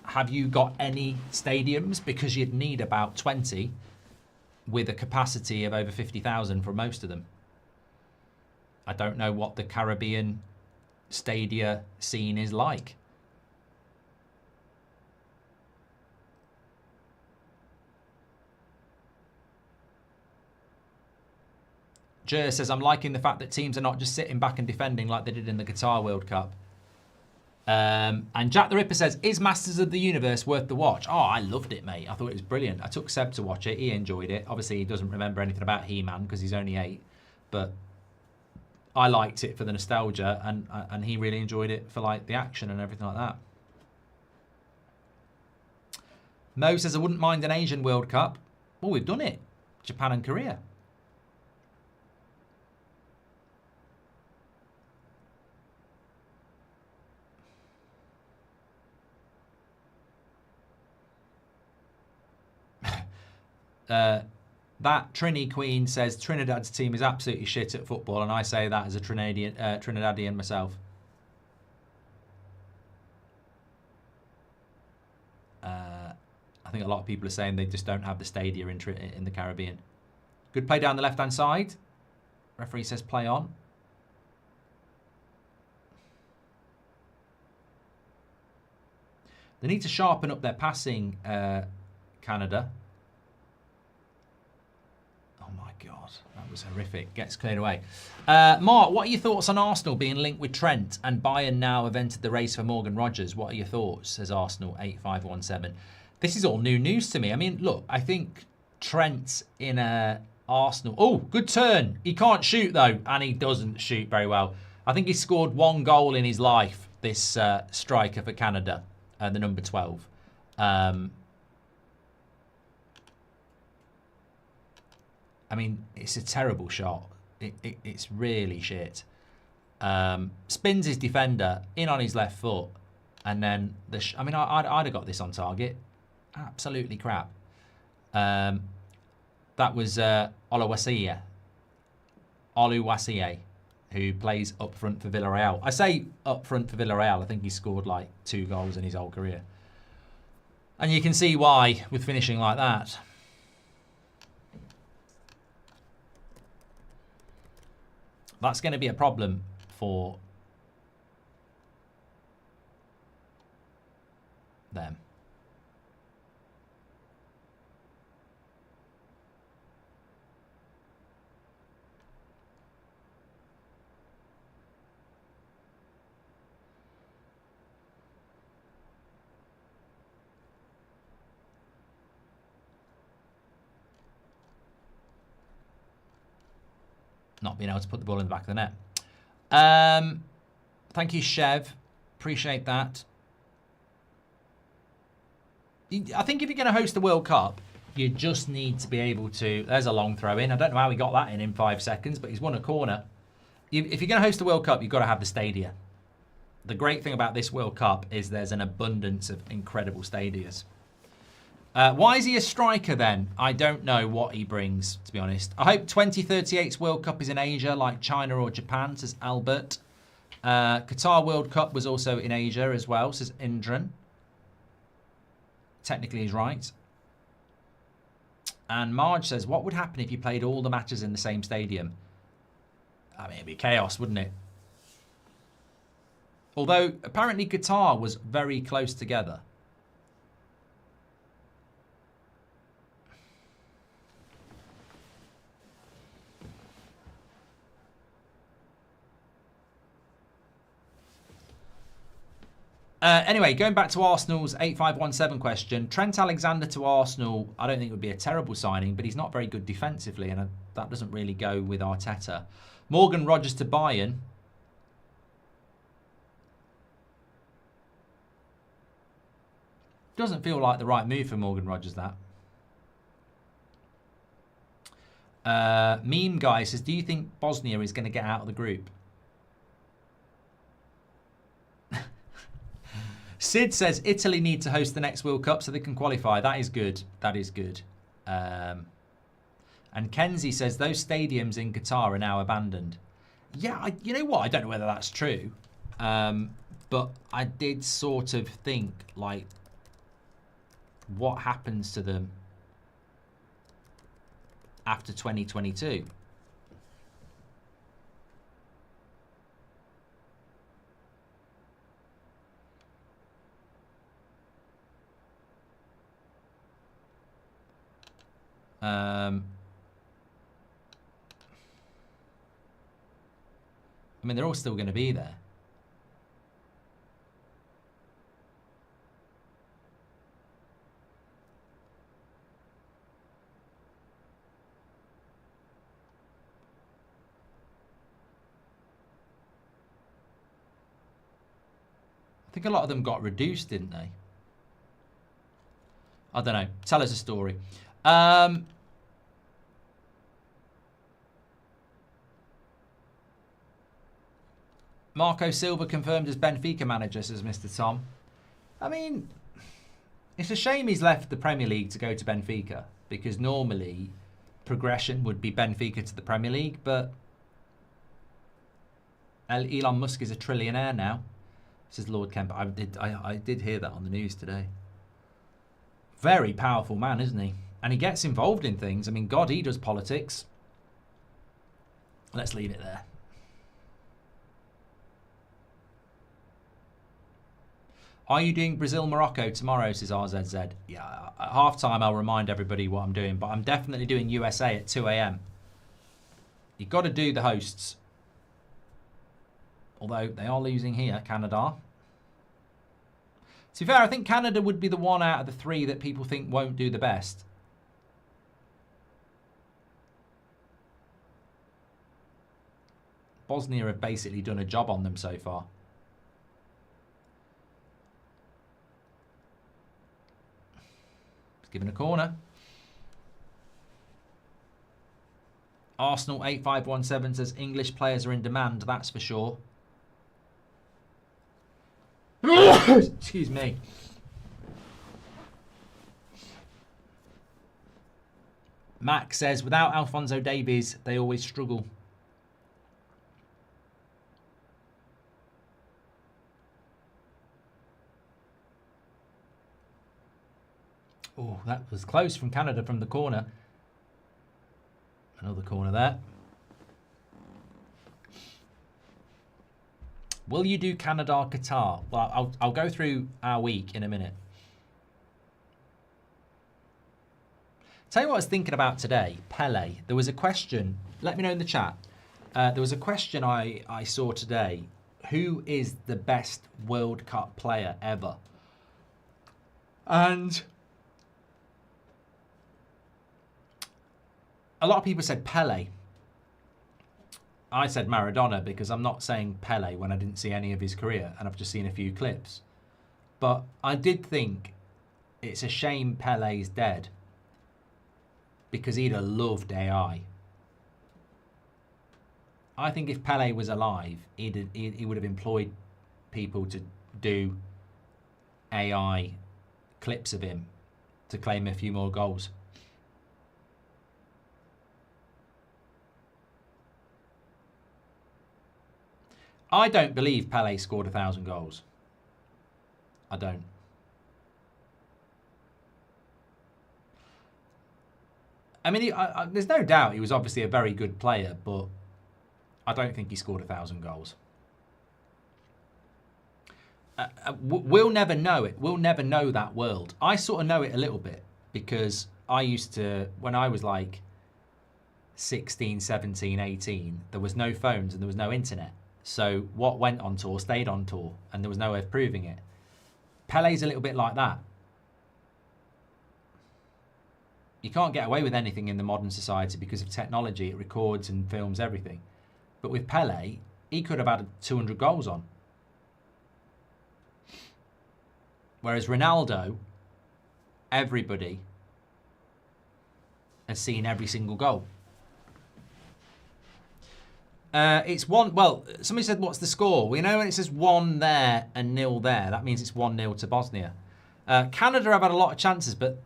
have you got any stadiums? Because you'd need about 20 with a capacity of over 50,000 for most of them. I don't know what the Caribbean stadia scene is like. Jer says, I'm liking the fact that teams are not just sitting back and defending like they did in the Qatar World Cup. And Jack the Ripper says, is Masters of the Universe worth the watch? Oh, I loved it, mate. I thought it was brilliant. I took Seb to watch it. He enjoyed it. Obviously, he doesn't remember anything about He-Man because he's only 8. But I liked it for the nostalgia, and he really enjoyed it for like the action and everything like that. Mo says, I wouldn't mind an Asian World Cup. Well, we've done it. Japan and Korea. That Trini Queen says Trinidad's team is absolutely shit at football, and I say that as a Trinidadian myself. I think a lot of people are saying they just don't have the stadia in the Caribbean. Good play down the left-hand side. Referee says play on. They need to sharpen up their passing, Canada. God, that was horrific. Gets cleared away. Mark, what are your thoughts on Arsenal being linked with Trent and Bayern now have entered the race for Morgan Rogers? What are your thoughts, says Arsenal 8517. This is all new news to me. I mean, look, I think Trent in Arsenal. Oh, good turn. He can't shoot, though, and he doesn't shoot very well. I think he scored 1 goal in his life, this striker for Canada, the number 12. I mean, it's a terrible shot. It's really shit. Spins his defender in on his left foot, and then I mean, I'd have got this on target. Absolutely crap. That was Oluwaseyi, who plays up front for Villarreal. I say up front for Villarreal. I think he scored like 2 goals in his whole career, and you can see why with finishing like that. That's going to be a problem for them. Not being able to put the ball in the back of the net. Thank you, Chev. Appreciate that. I think if you're going to host the World Cup, you just need to be able to... There's a long throw in. I don't know how he got that in 5 seconds, but he's won a corner. If you're going to host the World Cup, you've got to have the stadia. The great thing about this World Cup is there's an abundance of incredible stadias. Why is he a striker then? I don't know what he brings, to be honest. I hope 2038's World Cup is in Asia, like China or Japan, says Albert. Qatar World Cup was also in Asia as well, says Indran. Technically he's right. And Marge says, what would happen if you played all the matches in the same stadium? I mean, it'd be chaos, wouldn't it? Although, apparently Qatar was very close together. Anyway, going back to Arsenal's 8517 question, Trent Alexander to Arsenal, I don't think it would be a terrible signing, but he's not very good defensively, and that doesn't really go with Arteta. Morgan Rogers to Bayern. Doesn't feel like the right move for Morgan Rogers, that. Meme Guy says, do you think Bosnia is going to get out of the group? Sid says Italy need to host the next World Cup so they can qualify. That is good. That is good. And Kenzie says those stadiums in Qatar are now abandoned. Yeah, you know what? I don't know whether that's true. But I did sort of think, like, what happens to them after 2022? I mean, they're all still going to be there. I think a lot of them got reduced, didn't they? I don't know. Tell us a story. Marco Silva confirmed as Benfica manager, says Mr. Tom. I mean, it's a shame he's left the Premier League to go to Benfica, because normally progression would be Benfica to the Premier League, but Elon Musk is a trillionaire now, says Lord Kemp. I did hear that on the news today. Very powerful man, isn't he? And he gets involved in things. I mean, God, he does politics. Let's leave it there. Are you doing Brazil-Morocco tomorrow, says RZZ? Yeah, at half-time I'll remind everybody what I'm doing, but I'm definitely doing USA at 2 a.m. You've got to do the hosts. Although they are losing here, Canada. To be fair, I think Canada would be the one out of the 3 that people think won't do the best. Bosnia have basically done a job on them so far. Given a corner. Arsenal 8517 says English players are in demand, that's for sure. Excuse me. Max says, without Alphonso Davies, they always struggle. Oh, that was close from Canada from the corner. Another corner there. Will you do Canada or Qatar? Well, I'll go through our week in a minute. Tell you what I was thinking about today, Pele. There was a question, let me know in the chat. There was a question I saw today. Who is the best World Cup player ever? And a lot of people said Pele. I said Maradona because I'm not saying Pele when I didn't see any of his career and I've just seen a few clips. But I did think it's a shame Pele's dead because he'd have loved AI. I think if Pele was alive, he would have employed people to do AI clips of him to claim a few more goals. I don't believe Pele scored 1,000 goals. I don't. I mean, there's no doubt he was obviously a very good player, but I don't think he scored 1,000 goals. We'll never know it. We'll never know that world. I sort of know it a little bit because I used to, when I was like 16, 17, 18, there was no phones and there was no internet. So what went on tour stayed on tour and there was no way of proving it. Pele's a little bit like that. You can't get away with anything in the modern society because of technology. It records and films everything. But with Pele, he could have had 200 goals on. Whereas Ronaldo, everybody has seen every single goal. It's one. Well, somebody said, "What's the score?" Well, you know when it says 1 there and 0 there, that means it's 1-0 to Bosnia. Canada have had a lot of chances, but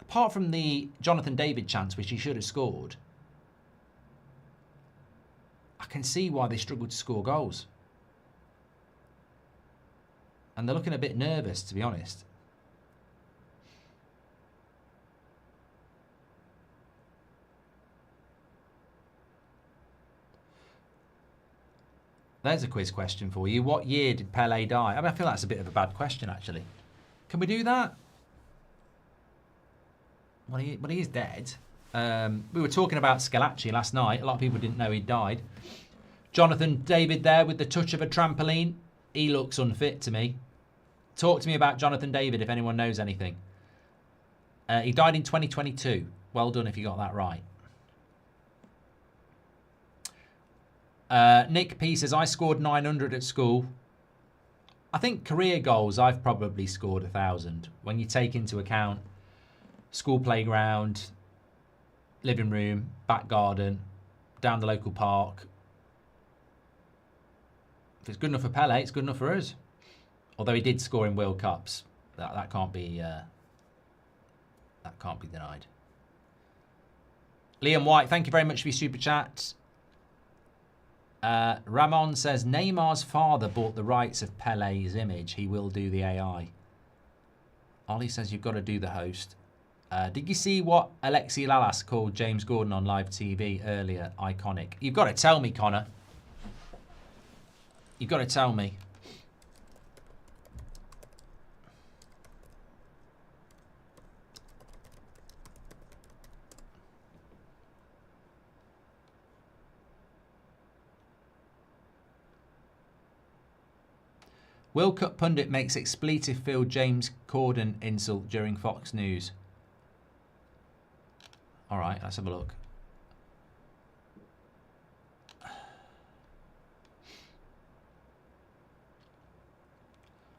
apart from the Jonathan David chance, which he should have scored, I can see why they struggled to score goals. And they're looking a bit nervous, to be honest. There's a quiz question for you. What year did Pele die? I mean, I feel that's a bit of a bad question, actually. Can we do that? Well, he is dead. We were talking about Scalacci last night. A lot of people didn't know he died. Jonathan David there with the touch of a trampoline. He looks unfit to me. Talk to me about Jonathan David if anyone knows anything. He died in 2022. Well done if you got that right. Nick P says, I scored 900 at school. I think career goals, I've probably scored 1,000. When you take into account school playground, living room, back garden, down the local park. If it's good enough for Pele, it's good enough for us. Although he did score in World Cups. That can't be denied. Liam White, thank you very much for your super chat. Ramon says, Neymar's father bought the rights of Pele's image. He will do the AI. Ollie says, you've got to do the host. Did you see what Alexi Lalas called James Gordon on live TV earlier? Iconic. You've got to tell me, Connor. You've got to tell me. World Cup pundit makes expletive-filled James Corden insult during Fox News. All right, let's have a look.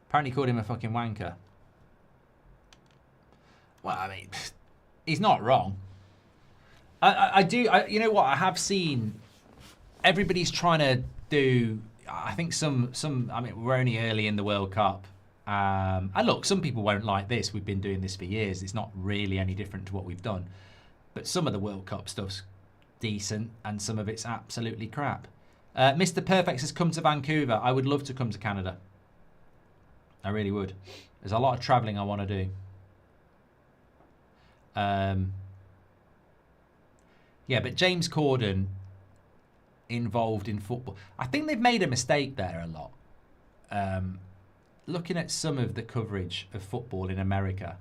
Apparently called him a fucking wanker. Well, I mean, he's not wrong. You know what? I have seen everybody's trying to do. I think some. I mean, we're only early in the World Cup. And look, some people won't like this. We've been doing this for years. It's not really any different to what we've done. But some of the World Cup stuff's decent and some of it's absolutely crap. Mr. Perfect has come to Vancouver. I would love to come to Canada. I really would. There's a lot of travelling I want to do. Yeah, but James Corden involved in football. I think they've made a mistake there a lot. Looking at some of the coverage of football in America,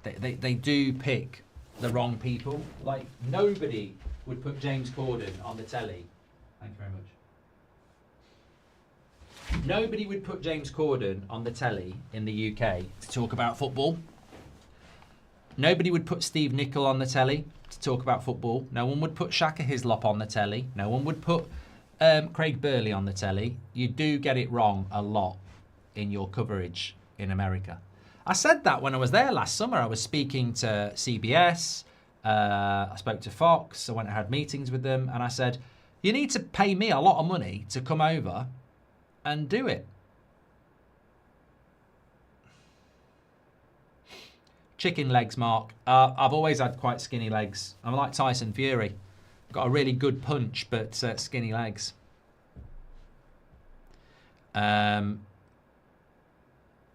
they do pick the wrong people. Like, nobody would put James Corden on the telly. Thank you very much. Nobody would put James Corden on the telly in the UK to talk about football. Nobody would put Steve Nicol on the telly to talk about football. No one would put Shaka Hislop on the telly. No one would put Craig Burley on the telly. You do get it wrong a lot in your coverage in America. I said that when I was there last summer. I was speaking to CBS. I spoke to Fox. I went and had meetings with them. And I said, you need to pay me a lot of money to come over and do it. Chicken legs, Mark. I've always had quite skinny legs. I'm like Tyson Fury. Got a really good punch, but skinny legs.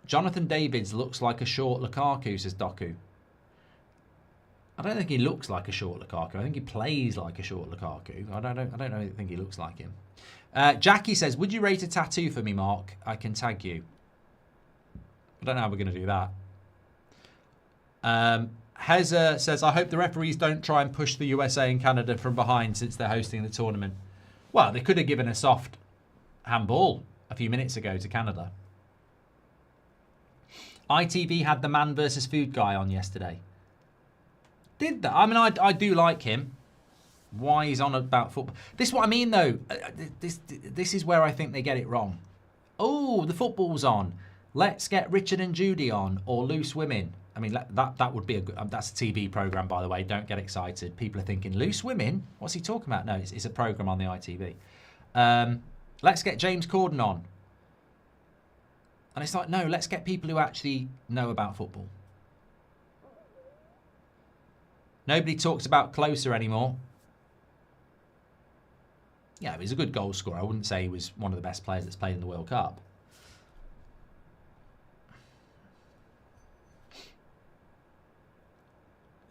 Jonathan Davids looks like a short Lukaku, says Doku. I don't think he looks like a short Lukaku. I think he plays like a short Lukaku. I don't think he looks like him. Jackie says, would you rate a tattoo for me, Mark? I can tag you. I don't know how we're going to do that. Heza says, I hope the referees don't try and push the USA and Canada from behind since they're hosting the tournament. Well, they could have given a soft handball a few minutes ago to Canada. ITV had the man versus food guy on yesterday. Did that? I mean, I do like him. Why he's on about football. This is what I mean, though. This is where I think they get it wrong. Oh, the football's on. Let's get Richard and Judy on, or Loose Women. I mean, that would be a good... that's a TV programme, by the way. Don't get excited. People are thinking, Loose Women? What's he talking about? No, it's a programme on the ITV. Let's get James Corden on. And it's like, no, let's get people who actually know about football. Nobody talks about Closer anymore. Yeah, he's a good goal scorer. I wouldn't say he was one of the best players that's played in the World Cup.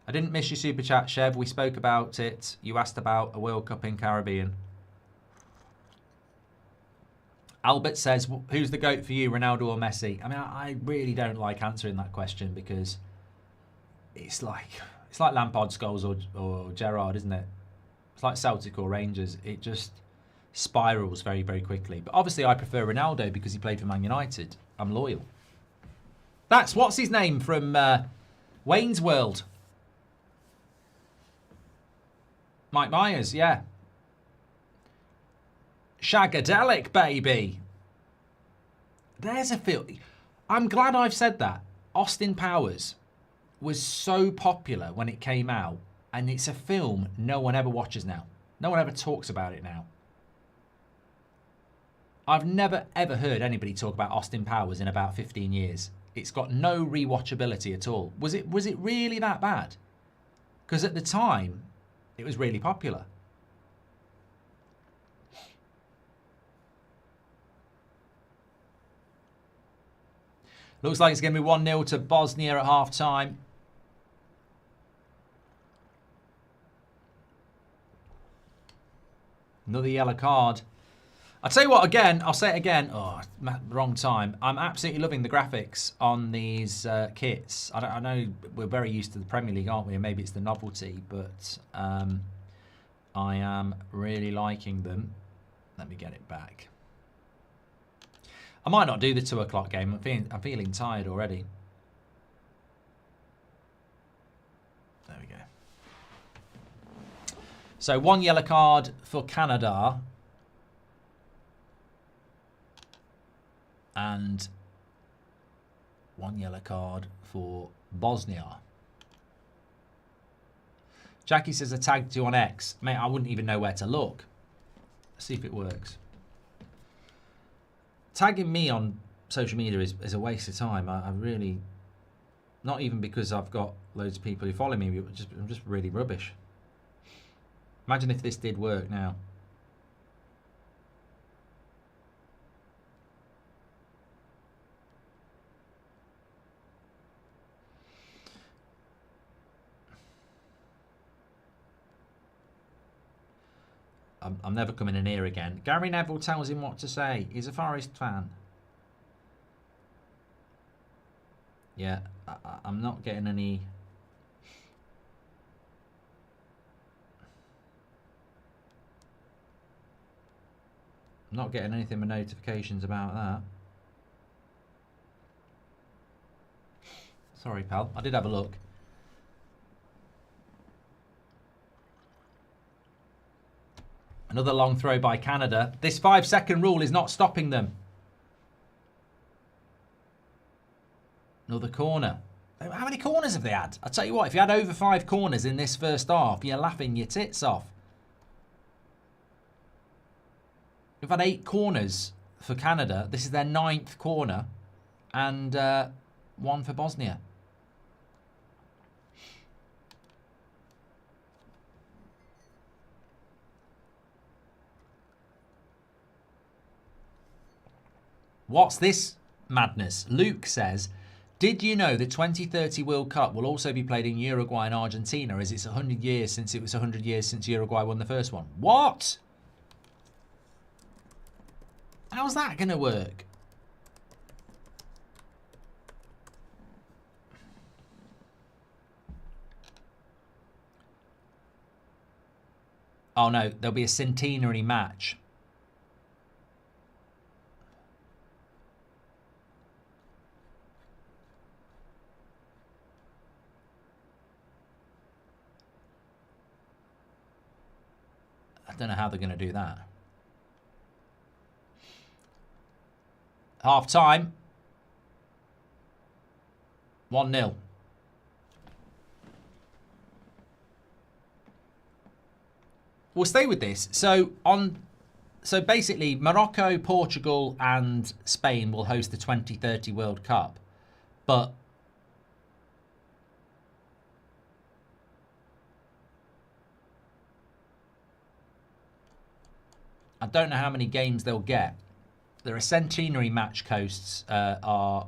I didn't miss your super chat, Chev. We spoke about it. You asked about a World Cup in Caribbean. Albert says, who's the GOAT for you, Ronaldo or Messi? I mean, I really don't like answering that question because it's like Lampard's goals or Gerrard, isn't it? It's like Celtic or Rangers. It just spirals very, very quickly. But obviously I prefer Ronaldo because he played for Man United. I'm loyal. That's, what's his name from Wayne's World? Mike Myers, yeah. Shagadelic, baby. There's a feel. I'm glad I've said that. Austin Powers was so popular when it came out, and it's a film no one ever watches now. No one ever talks about it now. I've never ever heard anybody talk about Austin Powers in about 15 years. It's got no rewatchability at all. Was it really that bad? Because at the time, it was really popular. Looks like it's going to be 1-0 to Bosnia at half-time. Another yellow card. I'll tell you what, again, I'll say it again. Oh, wrong time. I'm absolutely loving the graphics on these kits. I know we're very used to the Premier League, aren't we? And maybe it's the novelty, but I am really liking them. Let me get it back. I might not do the 2 o'clock game. I'm feeling tired already. There we go. So 1 yellow card for Canada. And 1 yellow card for Bosnia. Jackie says I tagged you on X. Mate, I wouldn't even know where to look. Let's see if it works. tagging me on social media is a waste of time. I really, not even because I've got loads of people who follow me, I'm just really rubbish. Imagine if this did work now. I'm never coming in here again. Gary Neville tells him what to say. He's a Forest fan. Yeah, I'm not getting any... I'm not getting anything with notifications about that. Sorry, pal. I did have a look. Another long throw by Canada. This 5-second rule is not stopping them. Another corner. How many corners have they had? I'll tell you what, if you had over 5 corners in this first half, you're laughing your tits off. We've had 8 corners for Canada. This is their 9th corner. And 1 for Bosnia. What's this madness? Luke says, did you know the 2030 World Cup will also be played in Uruguay and Argentina, as it's 100 years since it was 100 years since Uruguay won the first one? What? How's that going to work? Oh no, there'll be a centenary match. I don't know how they're going to do that. Half time. 1-0. We'll stay with this. So basically Morocco, Portugal and Spain will host the 2030 World Cup. But I don't know how many games they'll get. There are centenary match coasts are...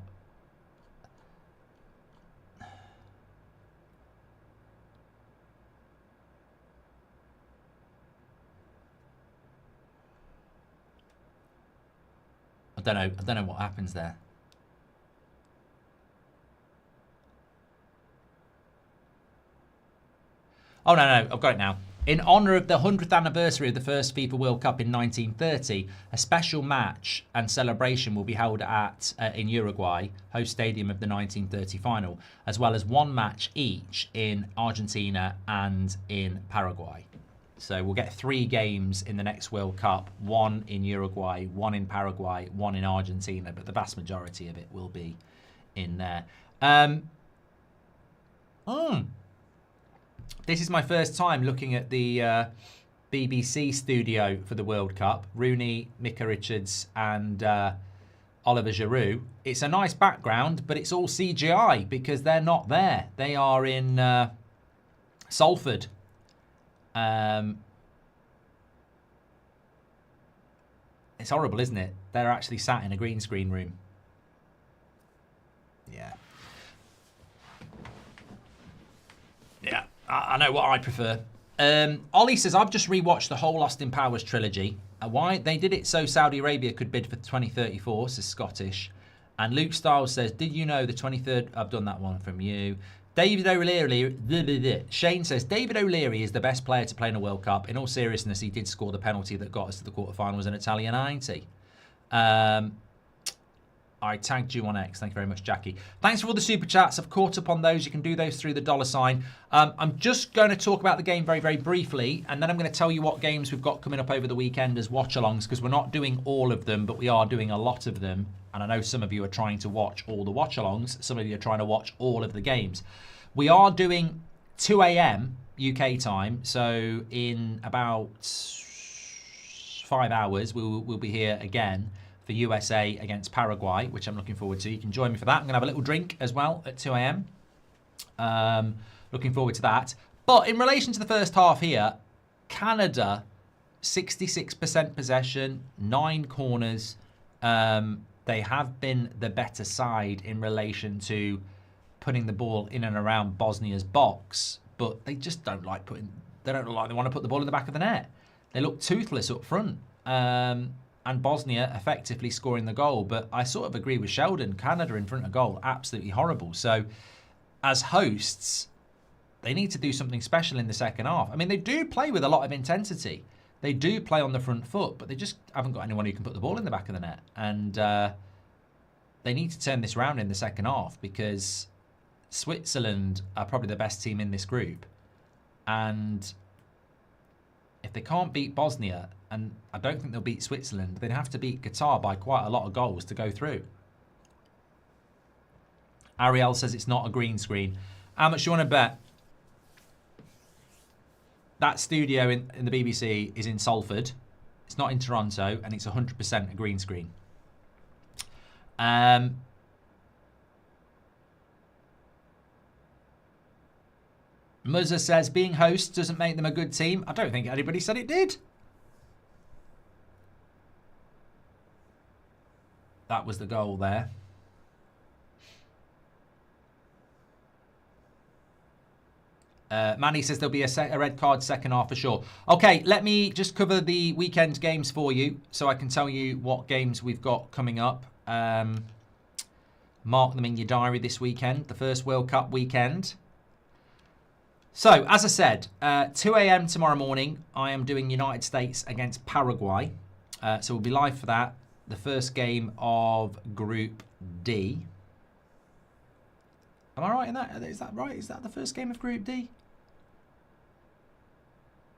I don't know what happens there. Oh, no, I've got it now. In honour of the 100th anniversary of the first FIFA World Cup in 1930, a special match and celebration will be held at in Uruguay, host stadium of the 1930 final, as well as 1 match each in Argentina and in Paraguay. So we'll get 3 games in the next World Cup, 1 in Uruguay, 1 in Paraguay, 1 in Argentina, but the vast majority of it will be in there. This is my first time looking at the BBC studio for the World Cup. Rooney, Micah Richards and Oliver Giroud. It's a nice background, but it's all CGI because they're not there. They are in Salford. It's horrible, isn't it? They're actually sat in a green screen room. Yeah. Yeah. I know what I prefer. Ollie says, I've just rewatched the whole Austin Powers trilogy. Why? They did it so Saudi Arabia could bid for 2034, says Scottish. And Luke Styles says, did you know the 23rd... I've done that one from you. David O'Leary... Shane says, David O'Leary is the best player to play in a World Cup. In all seriousness, he did score the penalty that got us to the quarterfinals in Italia 90. I tagged you on X. Thank you very much, Jackie. Thanks for all the super chats. I've caught up on those. You can do those through the $sign. I'm just going to talk about the game very, very briefly, and then I'm going to tell you what games we've got coming up over the weekend as watch-alongs, because we're not doing all of them, but we are doing a lot of them. And I know some of you are trying to watch all the watch-alongs. Some of you are trying to watch all of the games. We are doing 2 a.m. UK time, so in about 5 hours we'll be here again for USA against Paraguay, which I'm looking forward to. You can join me for that. I'm going to have a little drink as well at 2 a.m. Looking forward to that. But in relation to the first half here, Canada, 66% possession, 9 corners. They have been the better side in relation to putting the ball in and around Bosnia's box, but they just don't like they don't look like they want to put the ball in the back of the net. They look toothless up front. And Bosnia effectively scoring the goal. But I sort of agree with Sheldon. Canada in front of goal, absolutely horrible. So as hosts, they need to do something special in the second half. I mean, they do play with a lot of intensity. They do play on the front foot, but they just haven't got anyone who can put the ball in the back of the net. And they need to turn this around in the second half, because Switzerland are probably the best team in this group. And if they can't beat Bosnia, and I don't think they'll beat Switzerland, they'd have to beat Qatar by quite a lot of goals to go through. Ariel says it's not a green screen. How much do you want to bet? That studio in the BBC is in Salford. It's not in Toronto, and it's 100% a green screen. Muzza says being hosts doesn't make them a good team. I don't think anybody said it did. That was the goal there. Manny says there'll be a red card second half for sure. Okay, let me just cover the weekend games for you so I can tell you what games we've got coming up. Mark them in your diary this weekend, the first World Cup weekend. So, as I said, 2 a.m. tomorrow morning, I am doing United States against Paraguay. So we'll be live for that. The first game of Group D. Am I right in that? Is that right? Is that the first game of Group D?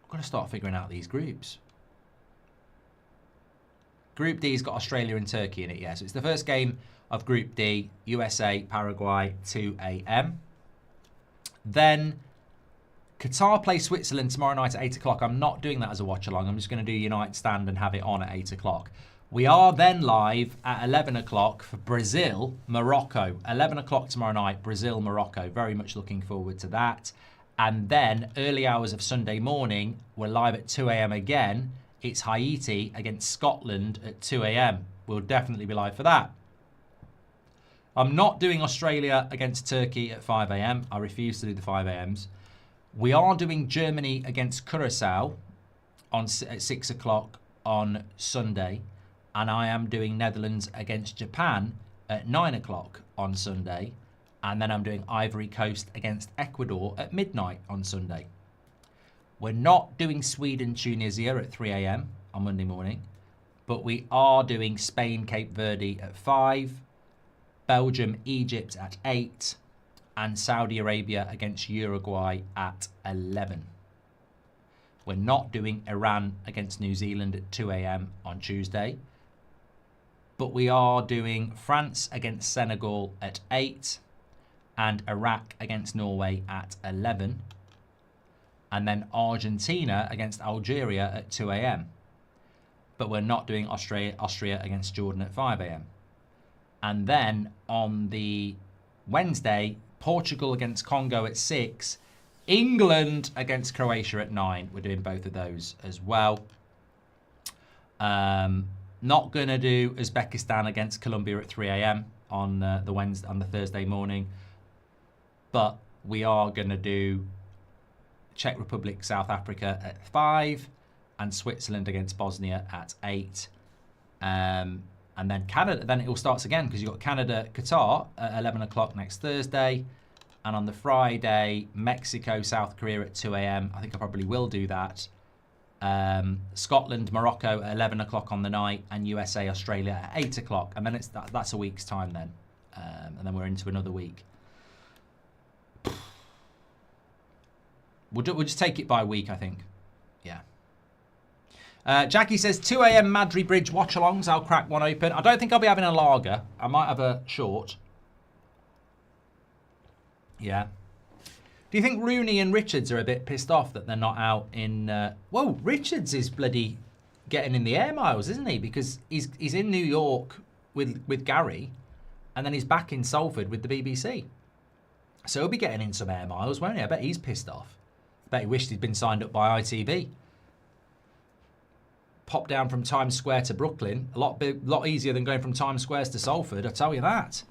I've got to start figuring out these groups. Group D's got Australia and Turkey in it, yeah. So it's the first game of Group D, USA, Paraguay, 2 a.m. Then Qatar play Switzerland tomorrow night at 8 o'clock. I'm not doing that as a watch-along. I'm just going to do United Stand and have it on at 8 o'clock. We are then live at 11 o'clock for Brazil, Morocco. 11 o'clock tomorrow night, Brazil, Morocco. Very much looking forward to that. And then early hours of Sunday morning, we're live at 2 a.m. again. It's Haiti against Scotland at 2 a.m. We'll definitely be live for that. I'm not doing Australia against Turkey at 5 a.m. I refuse to do the 5 a.m.s. We are doing Germany against Curacao at 6 o'clock on Sunday. And I am doing Netherlands against Japan at 9 o'clock on Sunday. And then I'm doing Ivory Coast against Ecuador at midnight on Sunday. We're not doing Sweden, Tunisia at 3 a.m. on Monday morning. But we are doing Spain, Cape Verde at 5. Belgium, Egypt at 8. And Saudi Arabia against Uruguay at 11. We're not doing Iran against New Zealand at 2 a.m. on Tuesday. But we are doing France against Senegal at 8 and Iraq against Norway at 11. And then Argentina against Algeria at 2 a.m. But we're not doing Austria against Jordan at 5 a.m. And then on the Wednesday, Portugal against Congo at 6. England against Croatia at 9. We're doing both of those as well. Not going to do Uzbekistan against Colombia at 3 a.m. on the Thursday morning. But we are going to do Czech Republic, South Africa at 5 and Switzerland against Bosnia at 8. And then Canada, then it all starts again because you've got Canada, Qatar at 11 o'clock next Thursday. And on the Friday, Mexico, South Korea at 2 a.m. I think I probably will do that. Scotland, Morocco at 11 o'clock on the night, and USA, Australia at 8 o'clock. And then that's a week's time then. And then we're into another week. We'll just take it by week, I think. Yeah. Jackie says 2 a.m. Madry Bridge watch-alongs. I'll crack one open. I don't think I'll be having a lager. I might have a short. Yeah. Do you think Rooney and Richards are a bit pissed off that they're not out in... Whoa, Richards is bloody getting in the air miles, isn't he? Because he's in New York with Gary, and then he's back in Salford with the BBC. So he'll be getting in some air miles, won't he? I bet he's pissed off. I bet he wished he'd been signed up by ITV. Pop down from Times Square to Brooklyn, a lot easier than going from Times Square to Salford, I tell you that.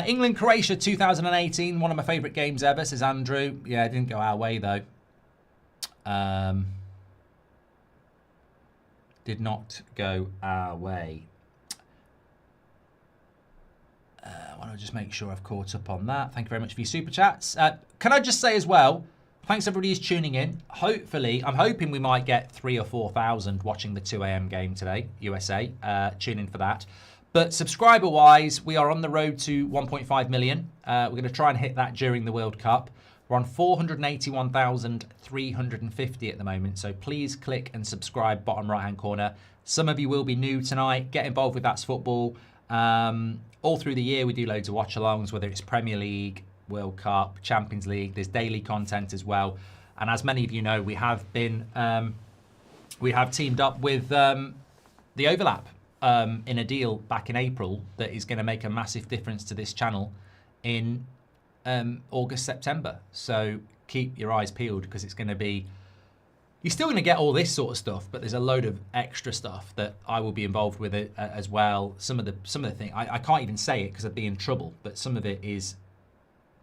England-Croatia 2018, one of my favourite games ever, says Andrew. Yeah, it didn't go our way, though. Did not go our way. I want to just make sure I've caught up on that. Thank you very much for your super chats. Can I just say as well, thanks everybody who's tuning in. Hopefully, I'm hoping we might get 3,000 or 4,000 watching the 2 a.m. game today, USA. Tune in for that. But subscriber-wise, we are on the road to 1.5 million. We're going to try and hit that during the World Cup. We're on 481,350 at the moment. So please click and subscribe, bottom right-hand corner. Some of you will be new tonight. Get involved with That's Football. All through the year, we do loads of watch-alongs, whether it's Premier League, World Cup, Champions League. There's daily content as well. And as many of you know, we have teamed up with the Overlap in a deal back in April that is going to make a massive difference to this channel in August, September. So keep your eyes peeled, because it's going to be... You're still going to get all this sort of stuff, but there's a load of extra stuff that I will be involved with it as well. Some of the things I can't even say it because I'd be in trouble, but some of it is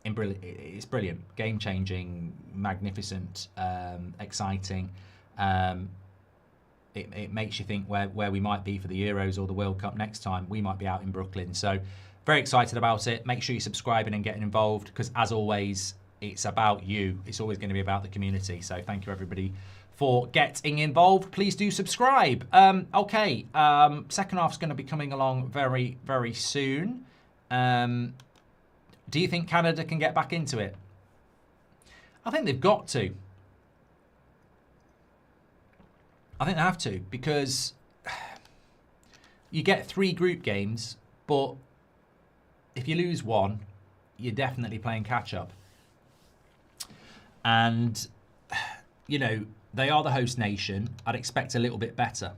it's brilliant, game changing, magnificent, exciting. It makes you think where we might be for the Euros or the World Cup next time. We might be out in Brooklyn, so very excited about it. Make sure you're subscribing and getting involved, because as always, it's about you. It's always going to be about the community. So thank you everybody for getting involved. Please do subscribe. Okay, second half's going to be coming along very, very soon. Do you think Canada can get back into it? I think they've got to. I think they have to, because you get 3 group games, but if you lose one, you're definitely playing catch-up. And, you know, they are the host nation. I'd expect a little bit better.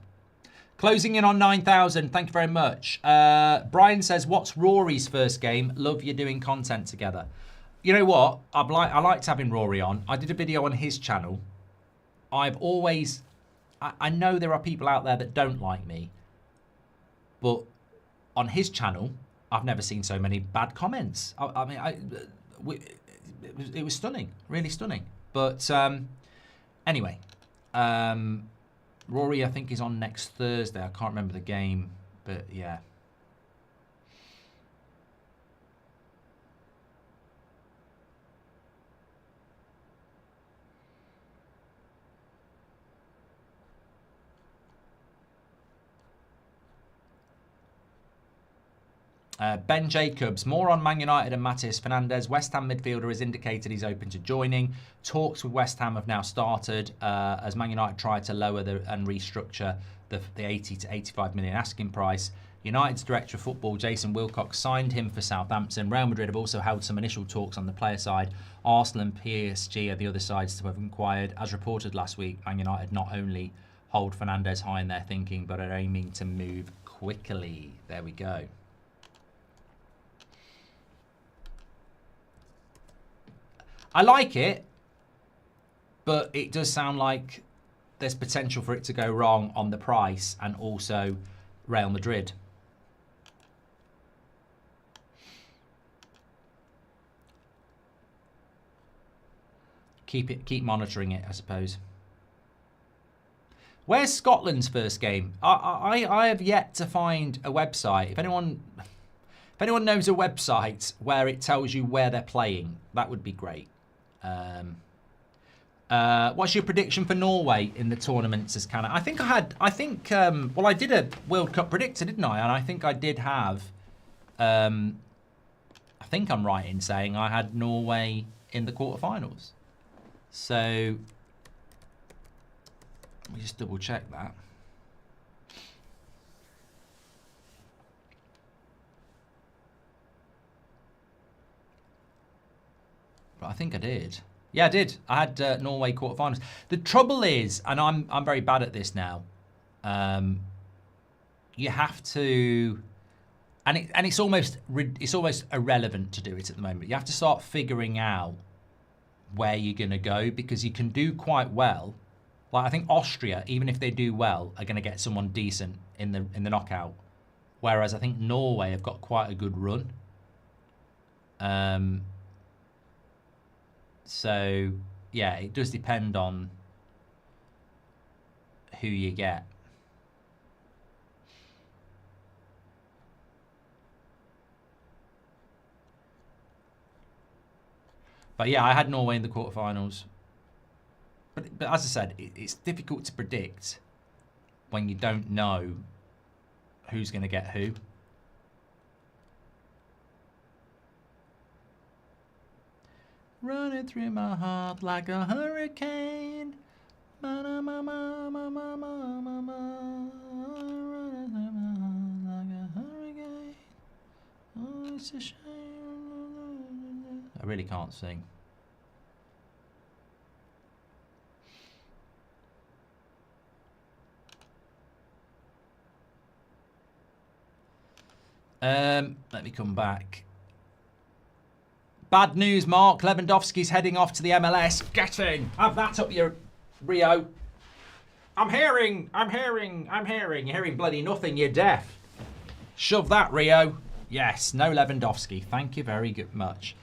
Closing in on 9,000. Thank you very much. Brian says, what's Rory's first game? Love you doing content together. You know what? I liked having Rory on. I did a video on his channel. I've always... I know there are people out there that don't like me. But on his channel, I've never seen so many bad comments. It was stunning. Really stunning. But... anyway, Rory, I think, is on next Thursday. I can't remember the game, but yeah. Ben Jacobs, more on Man United and Matheus Fernandes. West Ham midfielder has indicated he's open to joining. Talks with West Ham have now started as Man United try to lower and restructure the 80 to 85 million asking price. United's director of football, Jason Wilcox, signed him for Southampton. Real Madrid have also held some initial talks on the player side. Arsenal and PSG are the other sides to have inquired. As reported last week, Man United not only hold Fernandes high in their thinking, but are aiming to move quickly. There we go. I like it, but it does sound like there's potential for it to go wrong on the price and also Real Madrid. Keep monitoring it, I suppose. Where's Scotland's first game? I have yet to find a website. If anyone knows a website where it tells you where they're playing, that would be great. What's your prediction for Norway in the tournament, says Canada? Well, I did a World Cup predictor, didn't I? And I think I did have, I think I'm right in saying I had Norway in the quarterfinals. So, let me just double check that. But I think I did. Yeah, I did. I had Norway quarterfinals. The trouble is, and I'm very bad at this now, You have to, and it's almost irrelevant to do it at the moment. You have to start figuring out where you're going to go, because you can do quite well. Like, I think Austria, even if they do well, are going to get someone decent in the knockout. Whereas I think Norway have got quite a good run. So yeah, it does depend on who you get. But yeah, I had Norway in the quarterfinals. But as I said, it's difficult to predict when you don't know who's going to get who. Running through my heart like a hurricane. Running through my heart like a hurricane. Oh, it's a shame. I really can't sing. Let me come back. Bad news, Mark. Lewandowski's heading off to the MLS. Get in. Have that up your Rio. I'm hearing. You're hearing bloody nothing. You're deaf. Shove that, Rio. Yes, no Lewandowski. Thank you very much.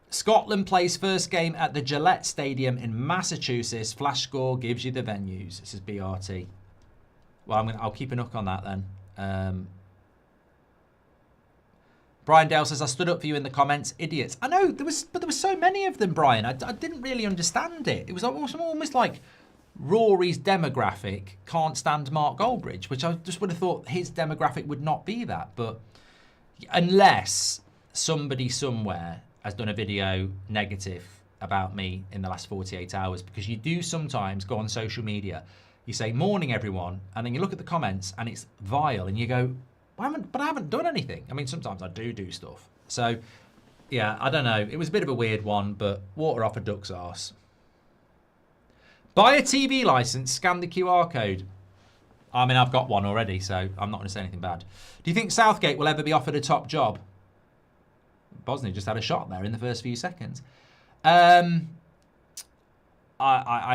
Scotland plays first game at the Gillette Stadium in Massachusetts. Flash score gives you the venues. This is BRT. Well, I'll keep an hook on that then. Brian Dale says, I stood up for you in the comments. Idiots. I know, but there were so many of them, Brian. I didn't really understand it. It was almost like Rory's demographic can't stand Mark Goldbridge, which I just would have thought his demographic would not be that. But unless somebody somewhere has done a video negative about me in the last 48 hours, because you do sometimes go on social media, you say, morning everyone, and then you look at the comments and it's vile, and you go, I haven't done anything. I mean, sometimes I do stuff. So, yeah, I don't know. It was a bit of a weird one, but water off a duck's arse. Buy a TV license, scan the QR code. I mean, I've got one already, so I'm not going to say anything bad. Do you think Southgate will ever be offered a top job? Bosnia just had a shot there in the first few seconds. I'm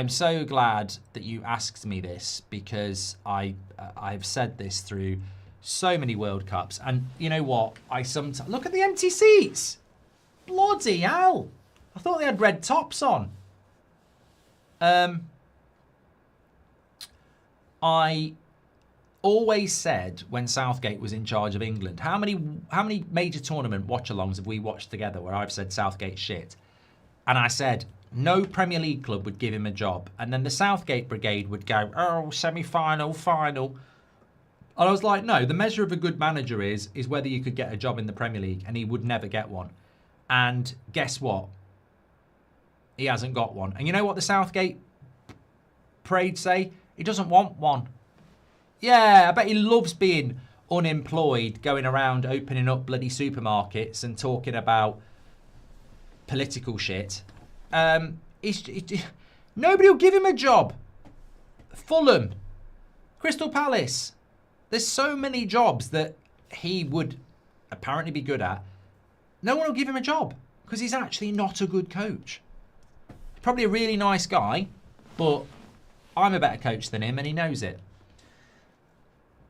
so glad that you asked me this, because I've said this through so many World Cups, and you know what? I sometimes look at the empty seats. Bloody hell! I thought they had red tops on. I always said when Southgate was in charge of England, how many major tournament watch-alongs have we watched together where I've said Southgate shit, and I said no Premier League club would give him a job, and then the Southgate brigade would go, oh, semi-final, final. And I was like, no, the measure of a good manager is whether you could get a job in the Premier League, and he would never get one. And guess what? He hasn't got one. And you know what the Southgate parade say? He doesn't want one. Yeah, I bet he loves being unemployed, going around opening up bloody supermarkets and talking about political shit. Nobody will give him a job. Fulham, Crystal Palace. There's so many jobs that he would apparently be good at. No one will give him a job because he's actually not a good coach. He's probably a really nice guy, but I'm a better coach than him and he knows it.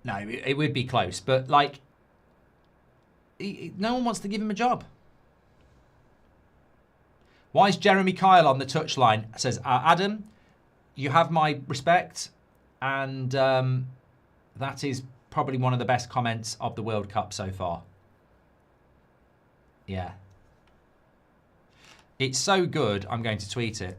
No, it would be close, but like, no one wants to give him a job. Why is Jeremy Kyle on the touchline? Says, Adam, you have my respect, and that is probably one of the best comments of the World Cup so far. Yeah. It's so good, I'm going to tweet it.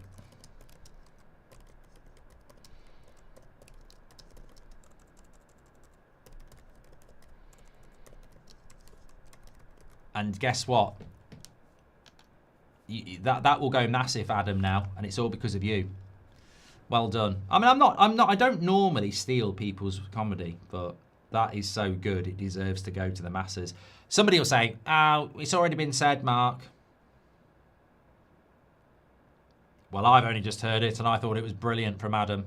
And guess what? That will go massive, Adam, now, and it's all because of you. Well done. I mean, I don't normally steal people's comedy, but that is so good, it deserves to go to the masses. Somebody will say, oh, it's already been said, Mark. Well, I've only just heard it, and I thought it was brilliant from Adam.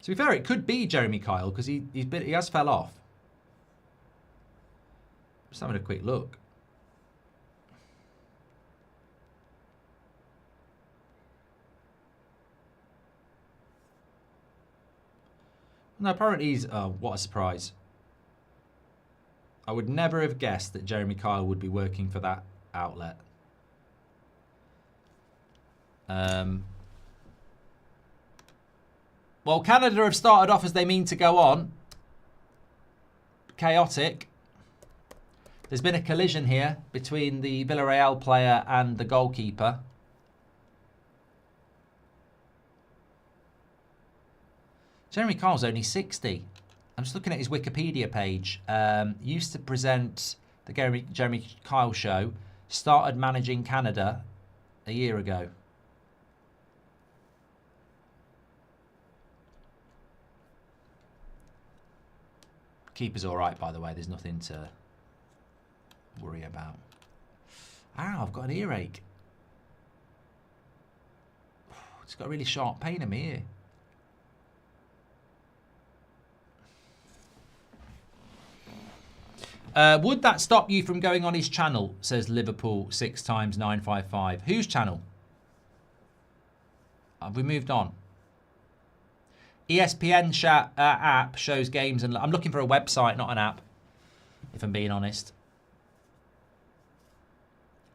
To be fair, it could be Jeremy Kyle because he has fell off. Just having a quick look. No, apparently he's... Oh, what a surprise. I would never have guessed that Jeremy Kyle would be working for that outlet. Well, Canada have started off as they mean to go on. Chaotic. There's been a collision here between the Villarreal player and the goalkeeper. Jeremy Kyle's only 60. I'm just looking at his Wikipedia page. Used to present the Jeremy Kyle show. Started managing Canada a year ago. Keeper's all right, by the way. There's nothing to worry about. Ow, I've got an earache. It's got a really sharp pain in my ear. Would that stop you from going on his channel? Says Liverpool 6x955. Whose channel? Have we moved on? ESPN app shows games, and I'm looking for a website, not an app, if I'm being honest.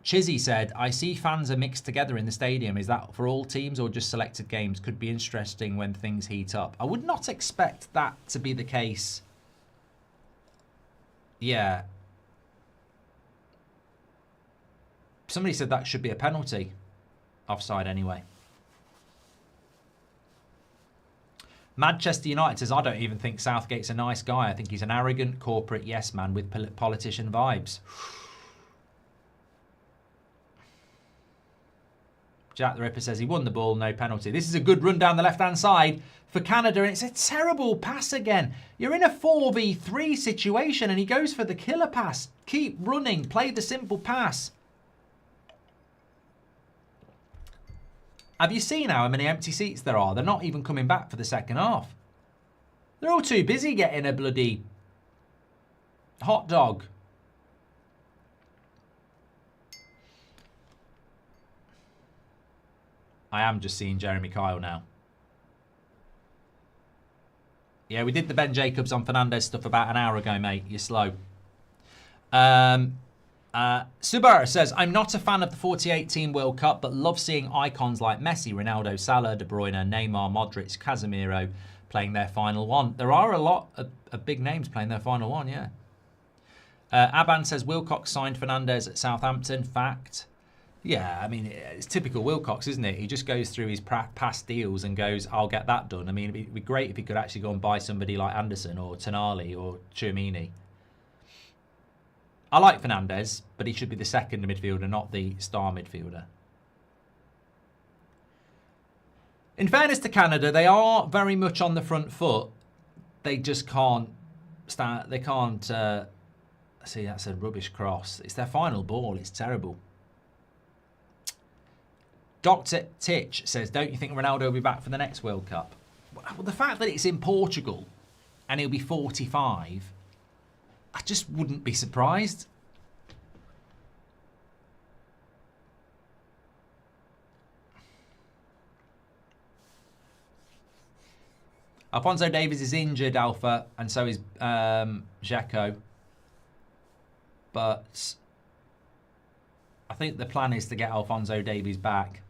Chizzy said, I see fans are mixed together in the stadium. Is that for all teams or just selected games? Could be interesting when things heat up. I would not expect that to be the case. Yeah. Somebody said that should be a penalty. Offside anyway. Manchester United says, I don't even think Southgate's a nice guy. I think he's an arrogant corporate yes man with politician vibes. Jack the Ripper says he won the ball, no penalty. This is a good run down the left-hand side for Canada, and it's a terrible pass again. You're in a 4v3 situation, and he goes for the killer pass. Keep running, play the simple pass. Have you seen how many empty seats there are? They're not even coming back for the second half. They're all too busy getting a bloody hot dog. I am just seeing Jeremy Kyle now. Yeah, we did the Ben Jacobs on Fernandez stuff about an hour ago, mate. You're slow. Subar says, I'm not a fan of the 48-team World Cup, but love seeing icons like Messi, Ronaldo, Salah, De Bruyne, Neymar, Modric, Casemiro playing their final one. There are a lot of big names playing their final one, yeah. Aban says, Wilcox signed Fernandez at Southampton. Fact. Yeah, I mean, it's typical Wilcox, isn't it? He just goes through his past deals and goes, I'll get that done. I mean, it'd be great if he could actually go and buy somebody like Anderson or Tonali or Tchouameni. I like Fernandez, but he should be the second midfielder, not the star midfielder. In fairness to Canada, they are very much on the front foot. They just can't start. They can't. See, that's a rubbish cross. It's their final ball. It's terrible. Dr. Titch says, don't you think Ronaldo will be back for the next World Cup? Well, the fact that it's in Portugal and he'll be 45, I just wouldn't be surprised. Alphonso Davies is injured, Alpha, and so is Dzeko. But I think the plan is to get Alphonso Davies back.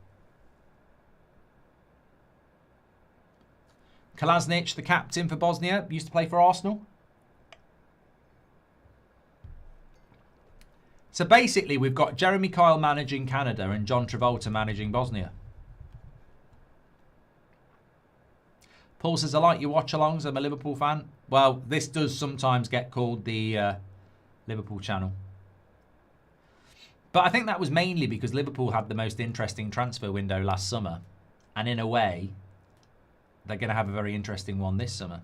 Kolasinac, the captain for Bosnia, used to play for Arsenal. So basically, we've got Jeremy Kyle managing Canada and John Travolta managing Bosnia. Paul says, I like your watch-alongs. I'm a Liverpool fan. Well, this does sometimes get called the Liverpool channel. But I think that was mainly because Liverpool had the most interesting transfer window last summer. And in a way, they're going to have a very interesting one this summer.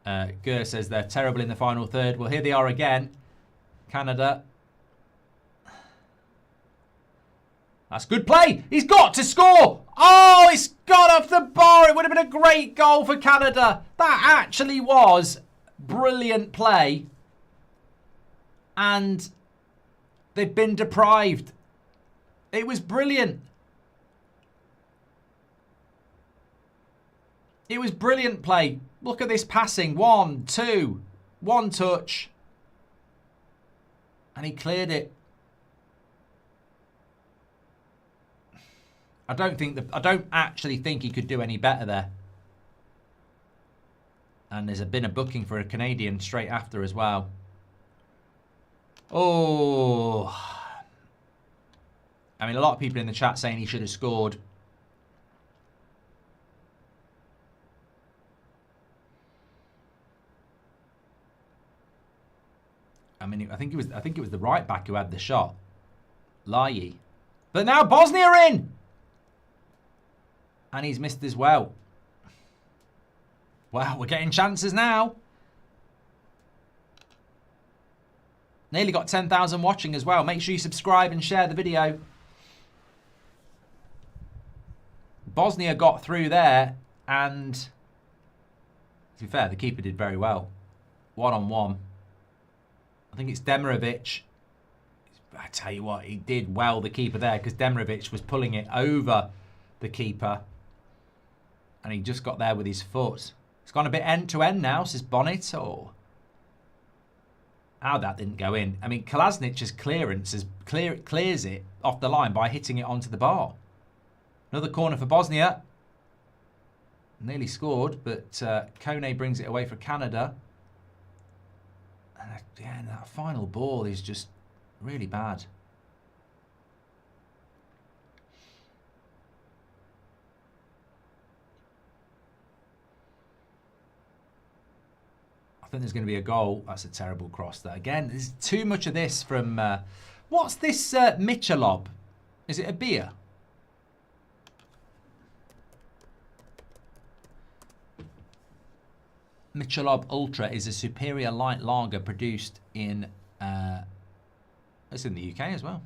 Gurr says they're terrible in the final third. Well, here they are again. Canada. That's good play. He's got to score. Oh, it's gone off the bar. It would have been a great goal for Canada. That actually was brilliant play. And they've been deprived. It was brilliant. It was brilliant play. Look at this passing. 1, 2, 1 touch. And he cleared it. I don't actually think he could do any better there. And there's been a booking for a Canadian straight after as well. Oh. I mean, a lot of people in the chat saying he should have scored. I mean, I think it was the right back who had the shot. Larin. But now Bosnia in! And he's missed as well. Well, we're getting chances now. Nearly got 10,000 watching as well. Make sure you subscribe and share the video. Bosnia got through there. And to be fair, the keeper did very well. 1-on-1. I think it's Demirovic. I tell you what, he did well, the keeper there, because Demirovic was pulling it over the keeper. And he just got there with his foot. It's gone a bit end-to-end now, says Bonnet. Oh. How that didn't go in. I mean, Kolasnic's clearance clears it off the line by hitting it onto the bar. Another corner for Bosnia. Nearly scored, but Kone brings it away for Canada. And yeah, that final ball is just really bad. I think there's going to be a goal. That's a terrible cross there. Again, there's too much of this from... what's this Michelob? Is it a beer? Michelob Ultra is a superior light lager produced in... it's in the UK as well.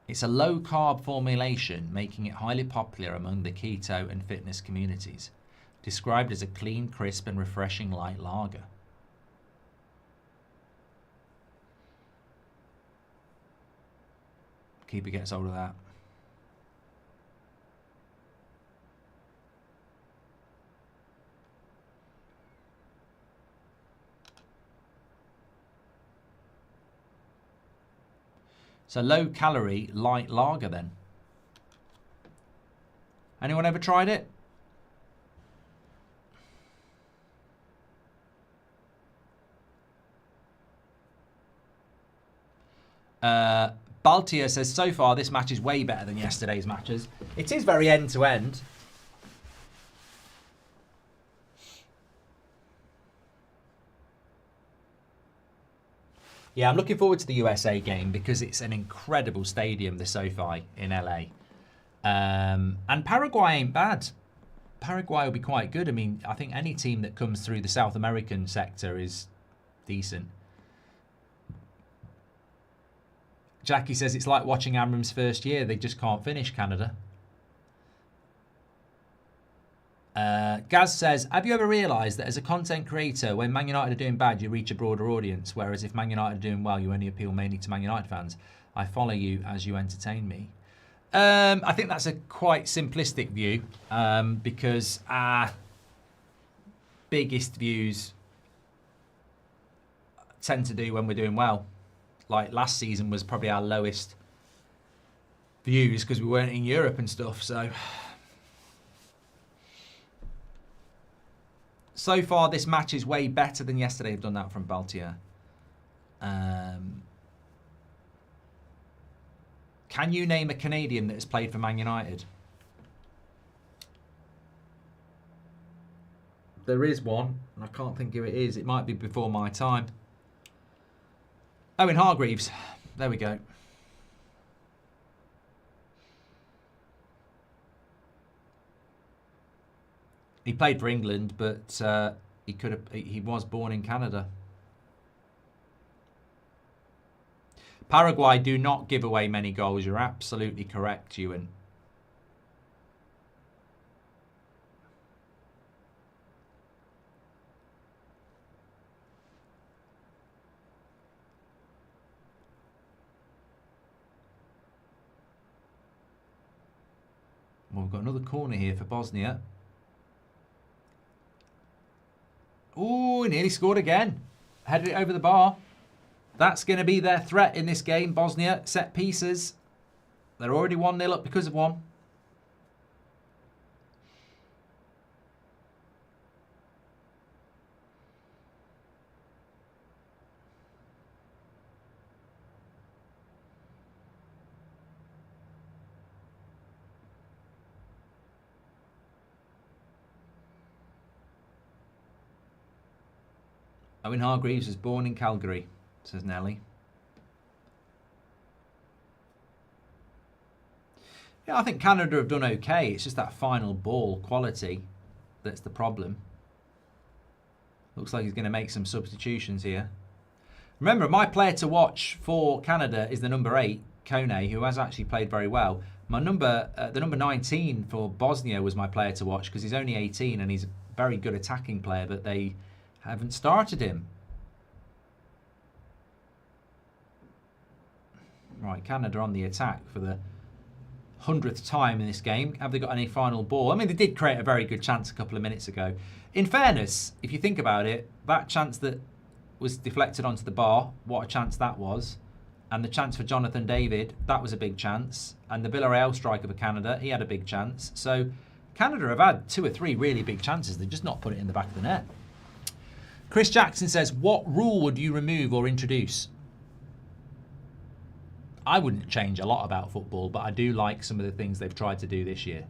It's a low-carb formulation, making it highly popular among the keto and fitness communities. Described as a clean, crisp and refreshing light lager. Keeper gets hold of that. So low-calorie light lager then. Anyone ever tried it? Baltia says, so far this match is way better than yesterday's matches. It is very end-to-end. Yeah, I'm looking forward to the USA game because it's an incredible stadium, the SoFi in LA. And Paraguay ain't bad. Paraguay will be quite good. I mean, I think any team that comes through the South American sector is decent. Jackie says it's like watching Amram's first year. They just can't finish, Canada. Gaz says, have you ever realised that as a content creator, when Man United are doing bad, you reach a broader audience, whereas if Man United are doing well, you only appeal mainly to Man United fans? I follow you as you entertain me. I think that's a quite simplistic view, because our biggest views tend to do when we're doing well. Like last season was probably our lowest views because we weren't in Europe and stuff. So far, this match is way better than yesterday. I've done that from Baltier. Can you name a Canadian that has played for Man United? There is one, and I can't think who it is. It might be before my time. Owen Hargreaves. There we go. He played for England, but he was born in Canada. Paraguay do not give away many goals. You're absolutely correct, Ewan. Well, we've got another corner here for Bosnia. Ooh, nearly scored again. Headed it over the bar. That's going to be their threat in this game, Bosnia. Set pieces. They're already 1-0 up because of one. Owen Hargreaves was born in Calgary, says Nelly. Yeah, I think Canada have done okay. It's just that final ball quality that's the problem. Looks like he's going to make some substitutions here. Remember, my player to watch for Canada is the number 8, Kone, who has actually played very well. My number, the number 19 for Bosnia was my player to watch because he's only 18 and he's a very good attacking player, but they haven't started him. Right, Canada on the attack for the 100th time in this game. Have they got any final ball? I mean, they did create a very good chance a couple of minutes ago. In fairness, if you think about it, that chance that was deflected onto the bar, what a chance that was. And the chance for Jonathan David, that was a big chance. And the Villarreal striker for Canada, he had a big chance. So Canada have had 2 or 3 really big chances. They've just not put it in the back of the net. Chris Jackson says, what rule would you remove or introduce? I wouldn't change a lot about football, but I do like some of the things they've tried to do this year.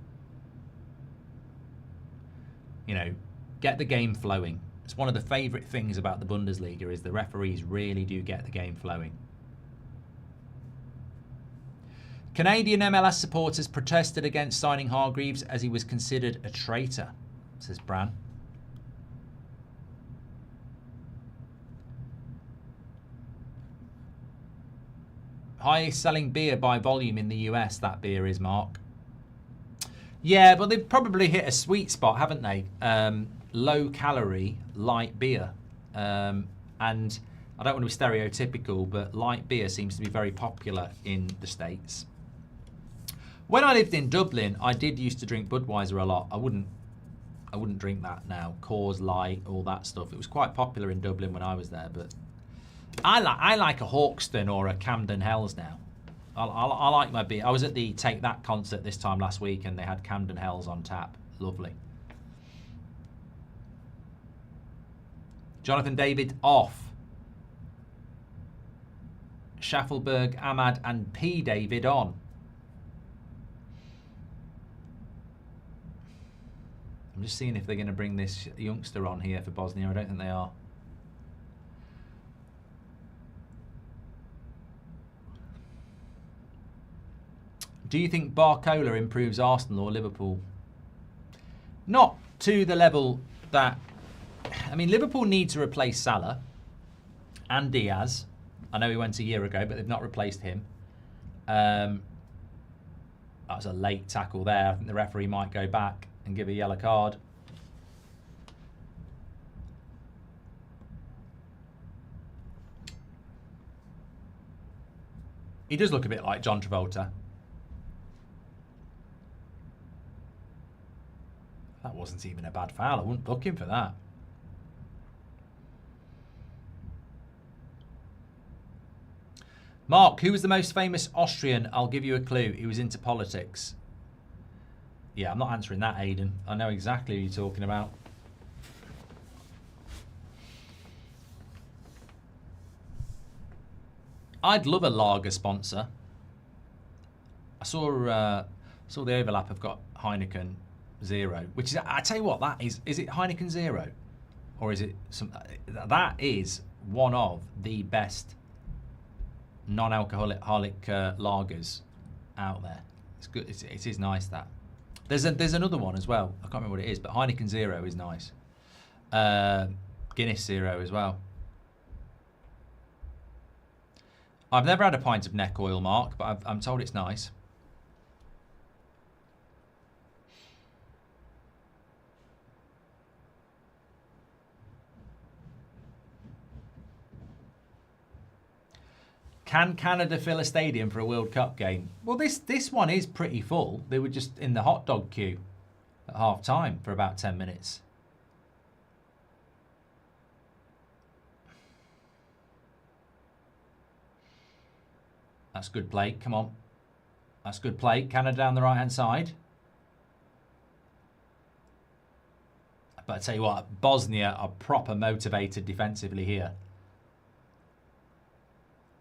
You know, get the game flowing. It's one of the favourite things about the Bundesliga is the referees really do get the game flowing. Canadian MLS supporters protested against signing Hargreaves as he was considered a traitor, says Bran. Highest selling beer by volume in the US, that beer is, Mark. Yeah, but they've probably hit a sweet spot, haven't they? Low calorie, light beer. And I don't want to be stereotypical, but light beer seems to be very popular in the States. When I lived in Dublin, I did used to drink Budweiser a lot. I wouldn't drink that now. Coors Light, all that stuff. It was quite popular in Dublin when I was there, but I like a Hawkston or a Camden Hells now. I like my beer. I was at the Take That concert this time last week and they had Camden Hells on tap. Lovely. Jonathan David off. Schaffelberg, Ahmad and P. David on. I'm just seeing if they're going to bring this youngster on here for Bosnia. I don't think they are. Do you think Barcola improves Arsenal or Liverpool? Not to the level that... I mean, Liverpool need to replace Salah and Diaz. I know he went a year ago, but they've not replaced him. That was a late tackle there. I think the referee might go back and give a yellow card. He does look a bit like John Travolta. That wasn't even a bad foul. I wouldn't book him for that. Mark, who was the most famous Austrian? I'll give you a clue. He was into politics. Yeah, I'm not answering that, Aidan. I know exactly who you're talking about. I'd love a lager sponsor. I saw the overlap. I've got Heineken Zero, which is, I tell you what, that is it Heineken Zero? Or is it some, that is one of the best non-alcoholic lagers out there. It's good. It is nice, that. There's another one as well. I can't remember what it is, but Heineken Zero is nice. Guinness Zero as well. I've never had a pint of neck oil, Mark, but I'm told it's nice. Can Canada fill a stadium for a World Cup game? Well, this one is pretty full. They were just in the hot dog queue at half time for about 10 minutes. That's good play. Come on. That's good play. Canada down the right-hand side. But I tell you what, Bosnia are proper motivated defensively here.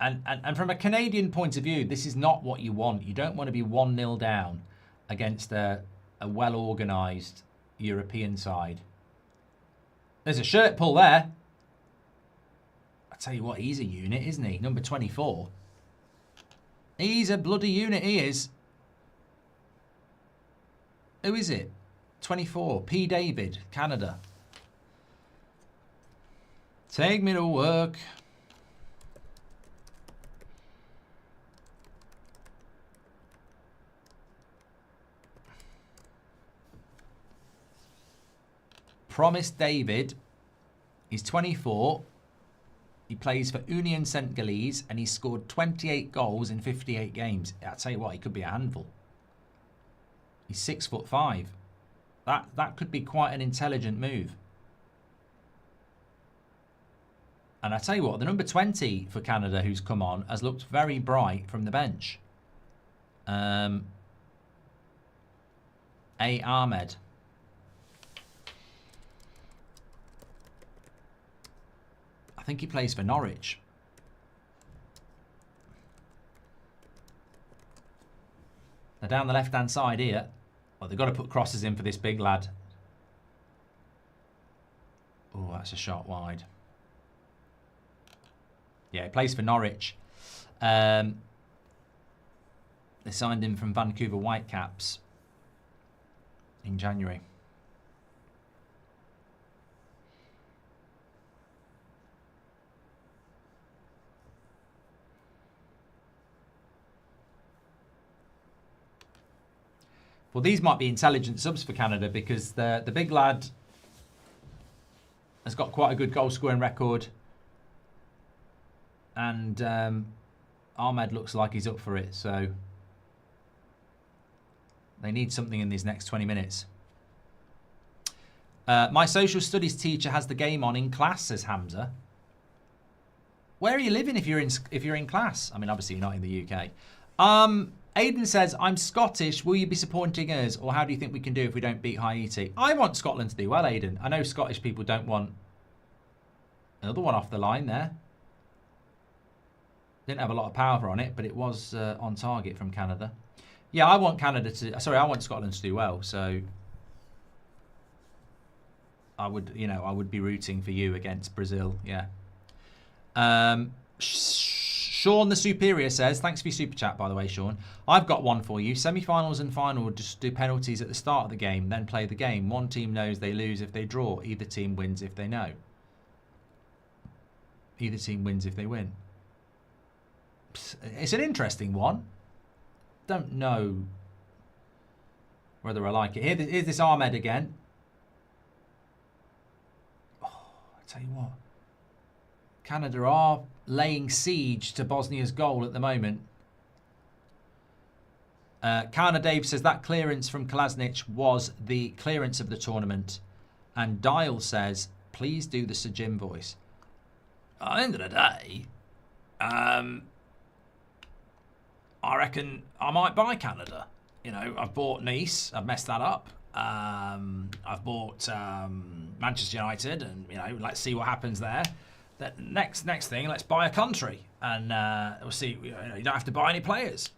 And from a Canadian point of view, this is not what you want. You don't want to be 1-0 down against a well-organised European side. There's a shirt pull there. I tell you what, he's a unit, isn't he? Number 24. He's a bloody unit, he is. Who is it? 24. P. David, Canada. Take me to work. Promise David. He's 24. He plays for Union Saint-Gilles and he's scored 28 goals in 58 games. I'll tell you what, he could be a handful. He's 6'5". That could be quite an intelligent move. And I tell you what, the number 20 for Canada who's come on has looked very bright from the bench. A. Ahmed. I think he plays for Norwich. They're down the left-hand side here. Well, they've got to put crosses in for this big lad. Oh, that's a shot wide. Yeah, he plays for Norwich. They signed him from Vancouver Whitecaps in January. Well, these might be intelligent subs for Canada because the big lad has got quite a good goal scoring record. And Ahmed looks like he's up for it. So they need something in these next 20 minutes. My social studies teacher has the game on in class, says Hamza. Where are you living if you're in class? I mean, obviously you're not in the UK. Aidan says, I'm Scottish. Will you be supporting us? Or how do you think we can do if we don't beat Haiti? I want Scotland to do well, Aidan. I know Scottish people don't want another one off the line there. Didn't have a lot of power on it, but it was on target from Canada. Yeah, I want Canada to... Sorry, I want Scotland to do well. So I would, I would be rooting for you against Brazil. Yeah. Sean the Superior says, thanks for your super chat, by the way, Sean. I've got one for you. Semi-finals and final just do penalties at the start of the game, then play the game. One team knows they lose if they draw. Either team wins if they know. Either team wins if they win. It's an interesting one. Don't know whether I like it. Here's this Ahmed again. Oh, I tell you what. Canada are laying siege to Bosnia's goal at the moment. Kana Dave says that clearance from Kolasinac was the clearance of the tournament. And Dial says, please do the Sir Jim voice. At the end of the day, I reckon I might buy Canada. I've bought Nice. I've messed that up. I've bought Manchester United, and let's see what happens there. That next thing, let's buy a country, and we'll see. You don't have to buy any players.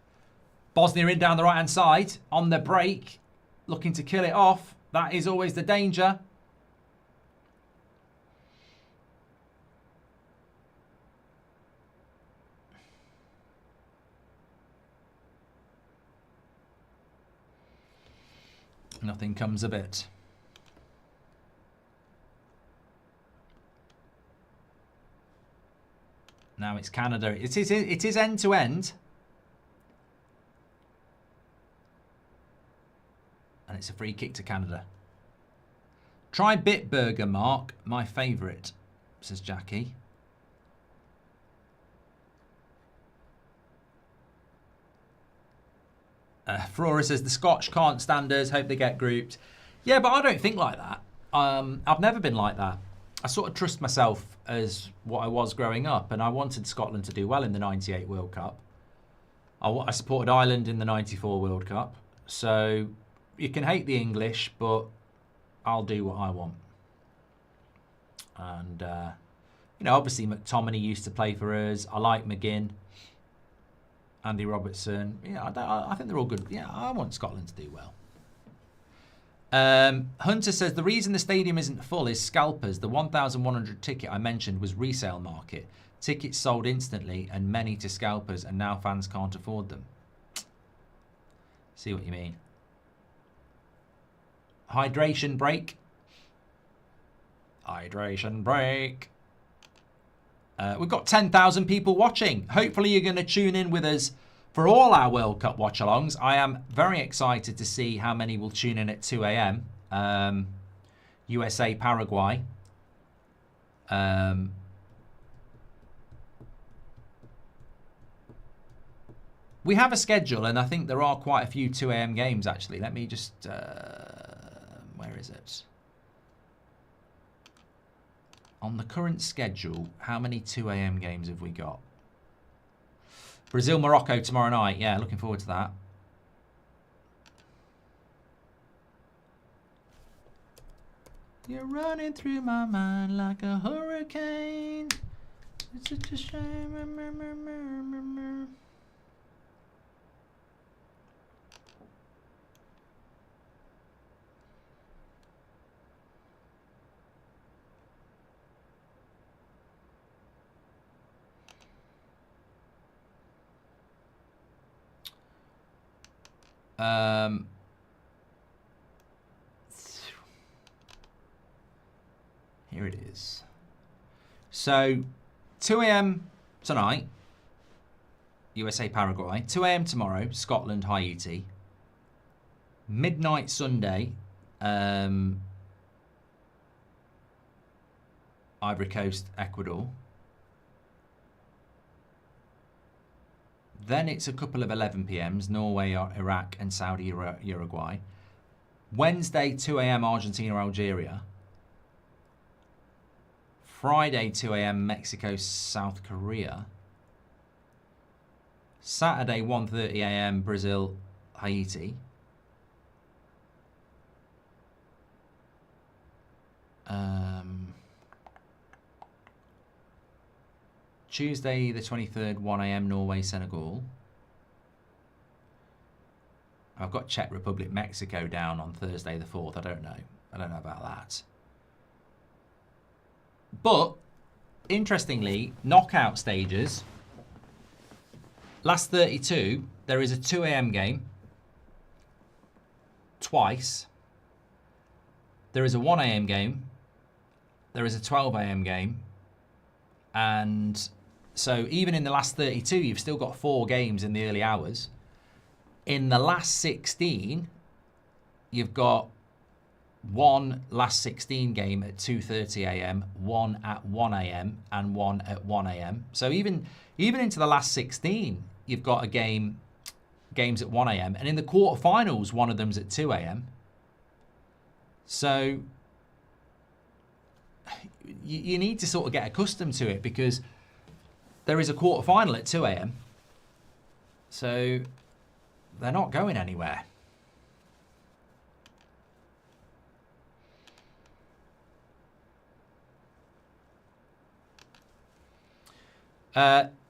Bosnia in down the right hand side on the break, looking to kill it off. That is always the danger. Nothing comes of it. Now it's Canada. It is end to end. And it's a free kick to Canada. Try Bitburger, Mark. My favourite, says Jackie. Flora says the Scotch can't stand us. Hope they get grouped. Yeah, but I don't think like that. I've never been like that. I sort of trust myself as what I was growing up, and I wanted Scotland to do well in the '98 World Cup. I supported Ireland in the '94 World Cup. So you can hate the English, but I'll do what I want. And, you know, obviously McTominay used to play for us. I like McGinn. Andy Robertson. Yeah, I think they're all good. Yeah, I want Scotland to do well. Hunter says, the reason the stadium isn't full is scalpers. The 1,100 ticket I mentioned was resale market. Tickets sold instantly and many to scalpers, and now fans can't afford them. See what you mean. Hydration break. Hydration break. We've got 10,000 people watching. Hopefully you're going to tune in with us for all our World Cup watch-alongs. I am very excited to see how many will tune in at 2 a.m. USA, Paraguay. We have a schedule, and I think there are quite a few 2 a.m. games, actually. Let me just... where is it? On the current schedule, how many 2 a.m. games have we got? Brazil, Morocco tomorrow night. Yeah, looking forward to that. You're running through my mind like a hurricane. It's such a shame. Here it is. So 2 a.m. tonight, USA, Paraguay. 2 a.m. tomorrow, Scotland, Haiti. Midnight Sunday, Ivory Coast, Ecuador. Then it's a couple of 11 p.m.s, Norway, Iraq, and Saudi, Uruguay. Wednesday, 2 a.m., Argentina, Algeria. Friday, 2 a.m., Mexico, South Korea. Saturday, 1:30 a.m., Brazil, Haiti. Tuesday the 23rd, 1 a.m. Norway, Senegal. I've got Czech Republic, Mexico down on Thursday the 4th. I don't know about that. But, interestingly, knockout stages, last 32, there is a 2 a.m. game. Twice. There is a 1 a.m. game. There is a 12 a.m. game. And so even in the last 32, you've still got 4 games in the early hours. In the last 16, you've got one last 16 game at 2:30 a.m., one at 1 a.m., and one at 1 a.m. So even into the last 16, you've got games at 1 a.m. And in the quarterfinals, one of them's at 2 a.m. So you need to sort of get accustomed to it, because there is a quarterfinal at 2 a.m. So they're not going anywhere.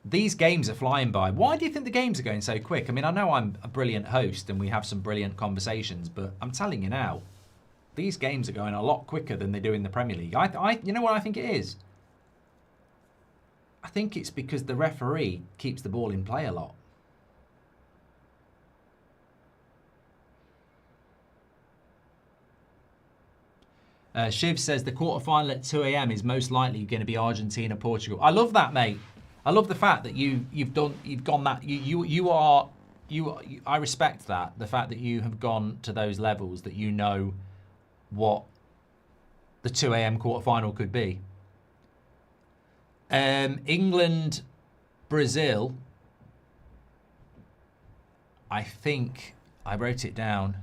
These games are flying by. Why do you think the games are going so quick? I mean, I know I'm a brilliant host and we have some brilliant conversations, but I'm telling you now, these games are going a lot quicker than they do in the Premier League. You know what I think it is? I think it's because the referee keeps the ball in play a lot. Shiv says the quarterfinal at 2 a.m. is most likely going to be Argentina, Portugal. I love that, mate. I love the fact that you've gone that I respect that, the fact that you have gone to those levels, that you know what the 2 a.m. quarterfinal could be. England, Brazil. I think I wrote it down.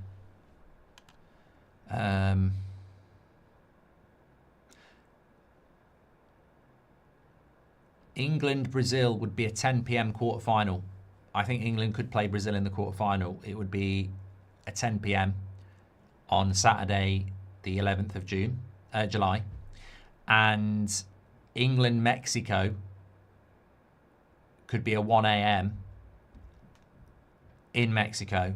England, Brazil would be a 10 p.m. quarterfinal. I think England could play Brazil in the quarterfinal. It would be a 10 p.m. on Saturday, the 11th of July. And England, Mexico could be a 1 a.m. in Mexico,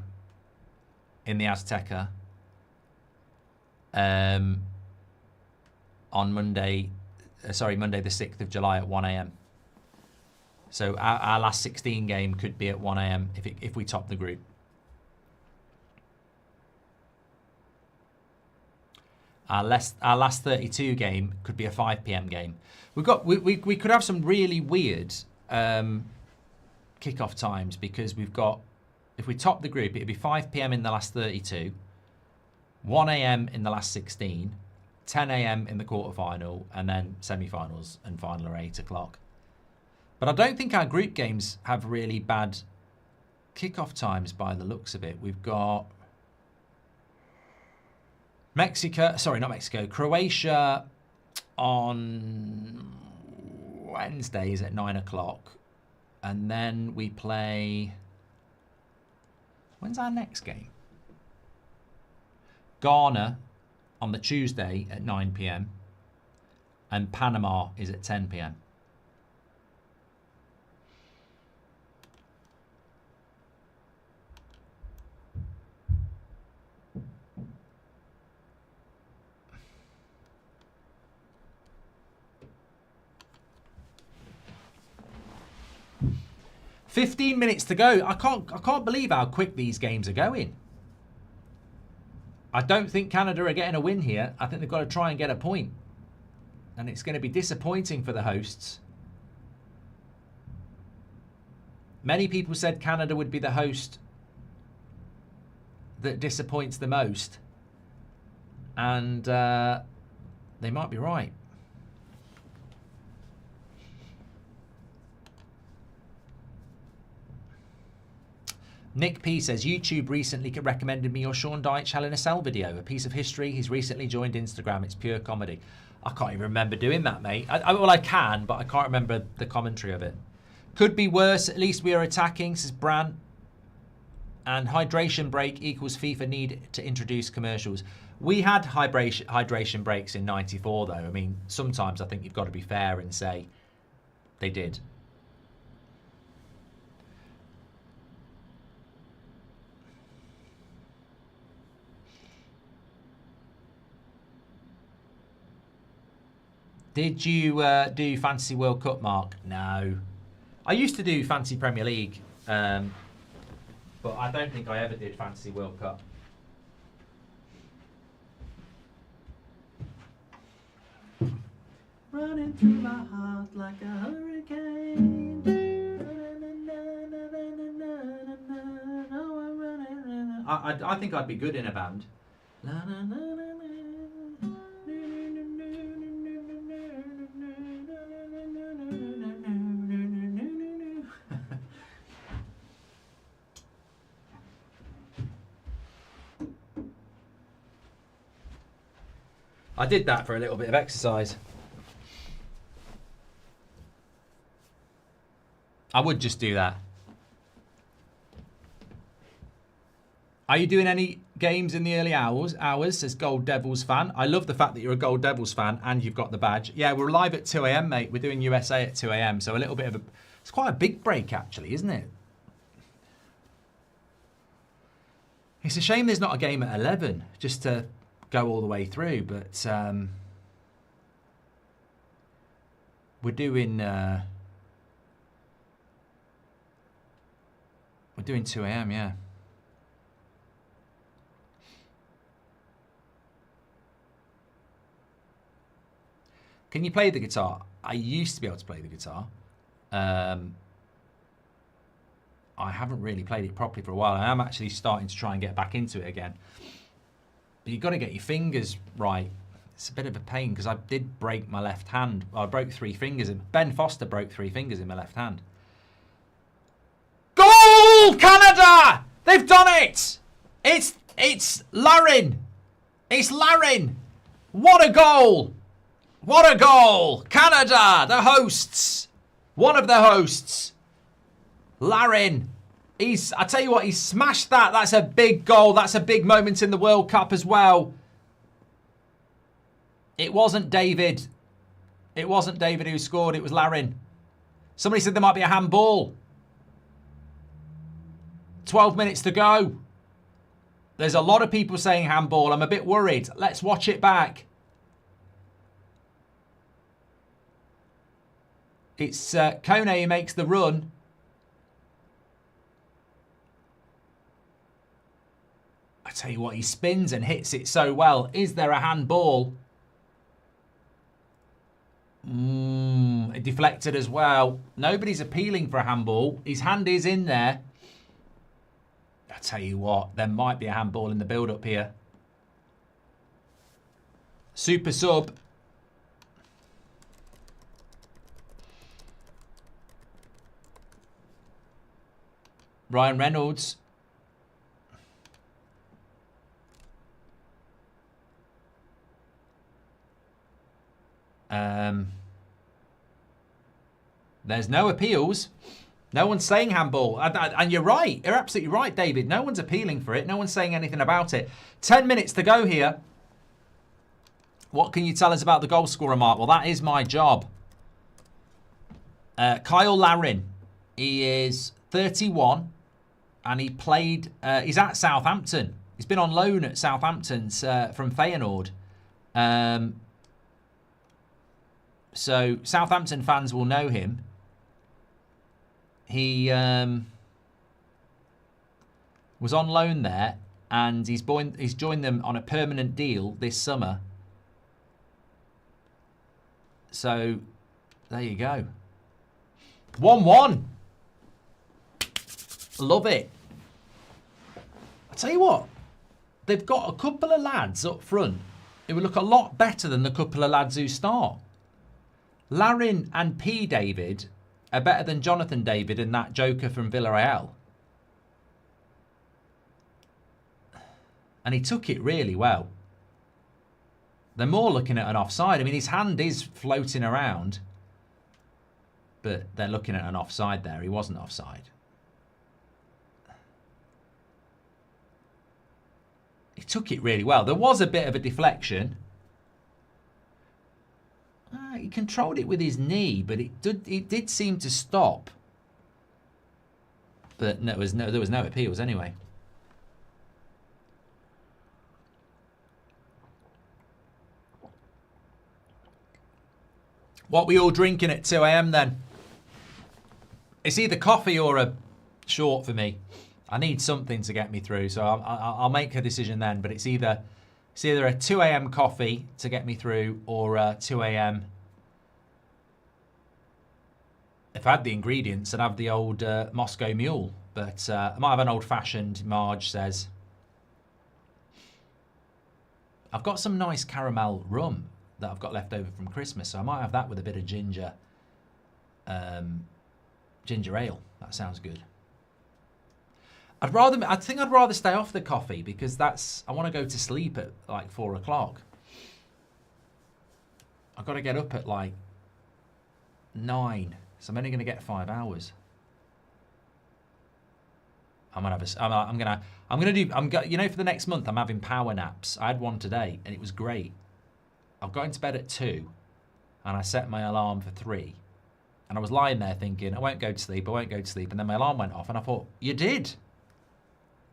in the Azteca, on Monday the 6th of July at 1 a.m. So our last 16 game could be at 1 a.m. if we top the group. Our last 32 game could be a 5 p.m. game. We could have some really weird kickoff times, because we've got, if we top the group, it'd be 5 p.m. in the last 32, 1 a.m. in the last 16, 10 a.m. in the quarterfinal, and then semi-finals and final are 8 o'clock. But I don't think our group games have really bad kickoff times by the looks of it. We've got Croatia on Wednesdays at 9 o'clock. And then we play, when's our next game? Ghana on the Tuesday at 9 p.m. and Panama is at 10 p.m. "15 minutes to go." I can't believe how quick these games are going. I don't think Canada are getting a win here. I think they've got to try and get a point. And it's going to be disappointing for the hosts. Many people said Canada would be the host that disappoints the most. And they might be right. Nick P says, YouTube recently recommended me your Sean Dyche Hell in a Cell video, a piece of history. He's recently joined Instagram. It's pure comedy. I can't even remember doing that, mate. Well, I can, but I can't remember the commentary of it. Could be worse. At least we are attacking, says Bran. And hydration break equals FIFA need to introduce commercials. We had hydration breaks in '94, though. I mean, sometimes I think you've got to be fair and say they did. Did you do Fantasy World Cup, Mark? No. I used to do Fantasy Premier League, but I don't think I ever did Fantasy World Cup. Running through my heart like a hurricane. I think I'd be good in a band. I did that for a little bit of exercise. I would just do that. Are you doing any games in the early hours, says Gold Devils fan. I love the fact that you're a Gold Devils fan and you've got the badge. Yeah, we're live at 2 a.m, mate. We're doing USA at 2 a.m, so a little bit of a... It's quite a big break, actually, isn't it? It's a shame there's not a game at 11, just to go all the way through, but we're doing 2 a.m, yeah. Can you play the guitar? I used to be able to play the guitar. I haven't really played it properly for a while. I am actually starting to try and get back into it again. But you've got to get your fingers right. It's a bit of a pain because I did break my left hand. Well, I broke 3 fingers. Ben Foster broke 3 fingers in my left hand. Goal! Canada! They've done it! It's Larin. It's Larin. What a goal! What a goal! Canada, the hosts. One of the hosts. Larin. I tell you what, he smashed that. That's a big goal. That's a big moment in the World Cup as well. It wasn't David. It wasn't David who scored. It was Larin. Somebody said there might be a handball. 12 minutes to go. There's a lot of people saying handball. I'm a bit worried. Let's watch it back. It's Kone who makes the run. I tell you what, he spins and hits it so well. Is there a handball? It deflected as well. Nobody's appealing for a handball. His hand is in there. I tell you what, there might be a handball in the build-up here. Super sub. Ryan Reynolds. There's no appeals. No one's saying handball. And you're right. You're absolutely right, David. No one's appealing for it. No one's saying anything about it. 10 minutes to go here. What can you tell us about the goal scorer, Mark? Well, that is my job. Kyle Larin. He is 31. And he played... he's at Southampton. He's been on loan at Southampton's from Feyenoord. So Southampton fans will know him. He was on loan there, and he's joined them on a permanent deal this summer. So there you go. 1-1. Love it. I tell you what, they've got a couple of lads up front who will look a lot better than the couple of lads who start. Larin and P. David are better than Jonathan David and that joker from Villarreal. And he took it really well. They're more looking at an offside. I mean, his hand is floating around. But they're looking at an offside there. He wasn't offside. He took it really well. There was a bit of a deflection. He controlled it with his knee, but it did seem to stop. But no, there was no appeals anyway. What we all drinking at 2 a.m. then? It's either coffee or a short for me. I need something to get me through, so I'll make a decision then. But it's either a 2 a.m. coffee to get me through, or a 2 a.m. If I had the ingredients, I'd have the old Moscow Mule. But I might have an old-fashioned, Marge says. I've got some nice caramel rum that I've got left over from Christmas, so I might have that with a bit of ginger. Ginger ale. That sounds good. I think I'd rather stay off the coffee because I want to go to sleep at like 4 o'clock. I've got to get up at like 9. So I'm only going to get 5 hours. You know, for the next month, I'm having power naps. I had one today and it was great. I've got into bed at 2 and I set my alarm for 3. And I was lying there thinking, I won't go to sleep. And then my alarm went off and I thought, you did.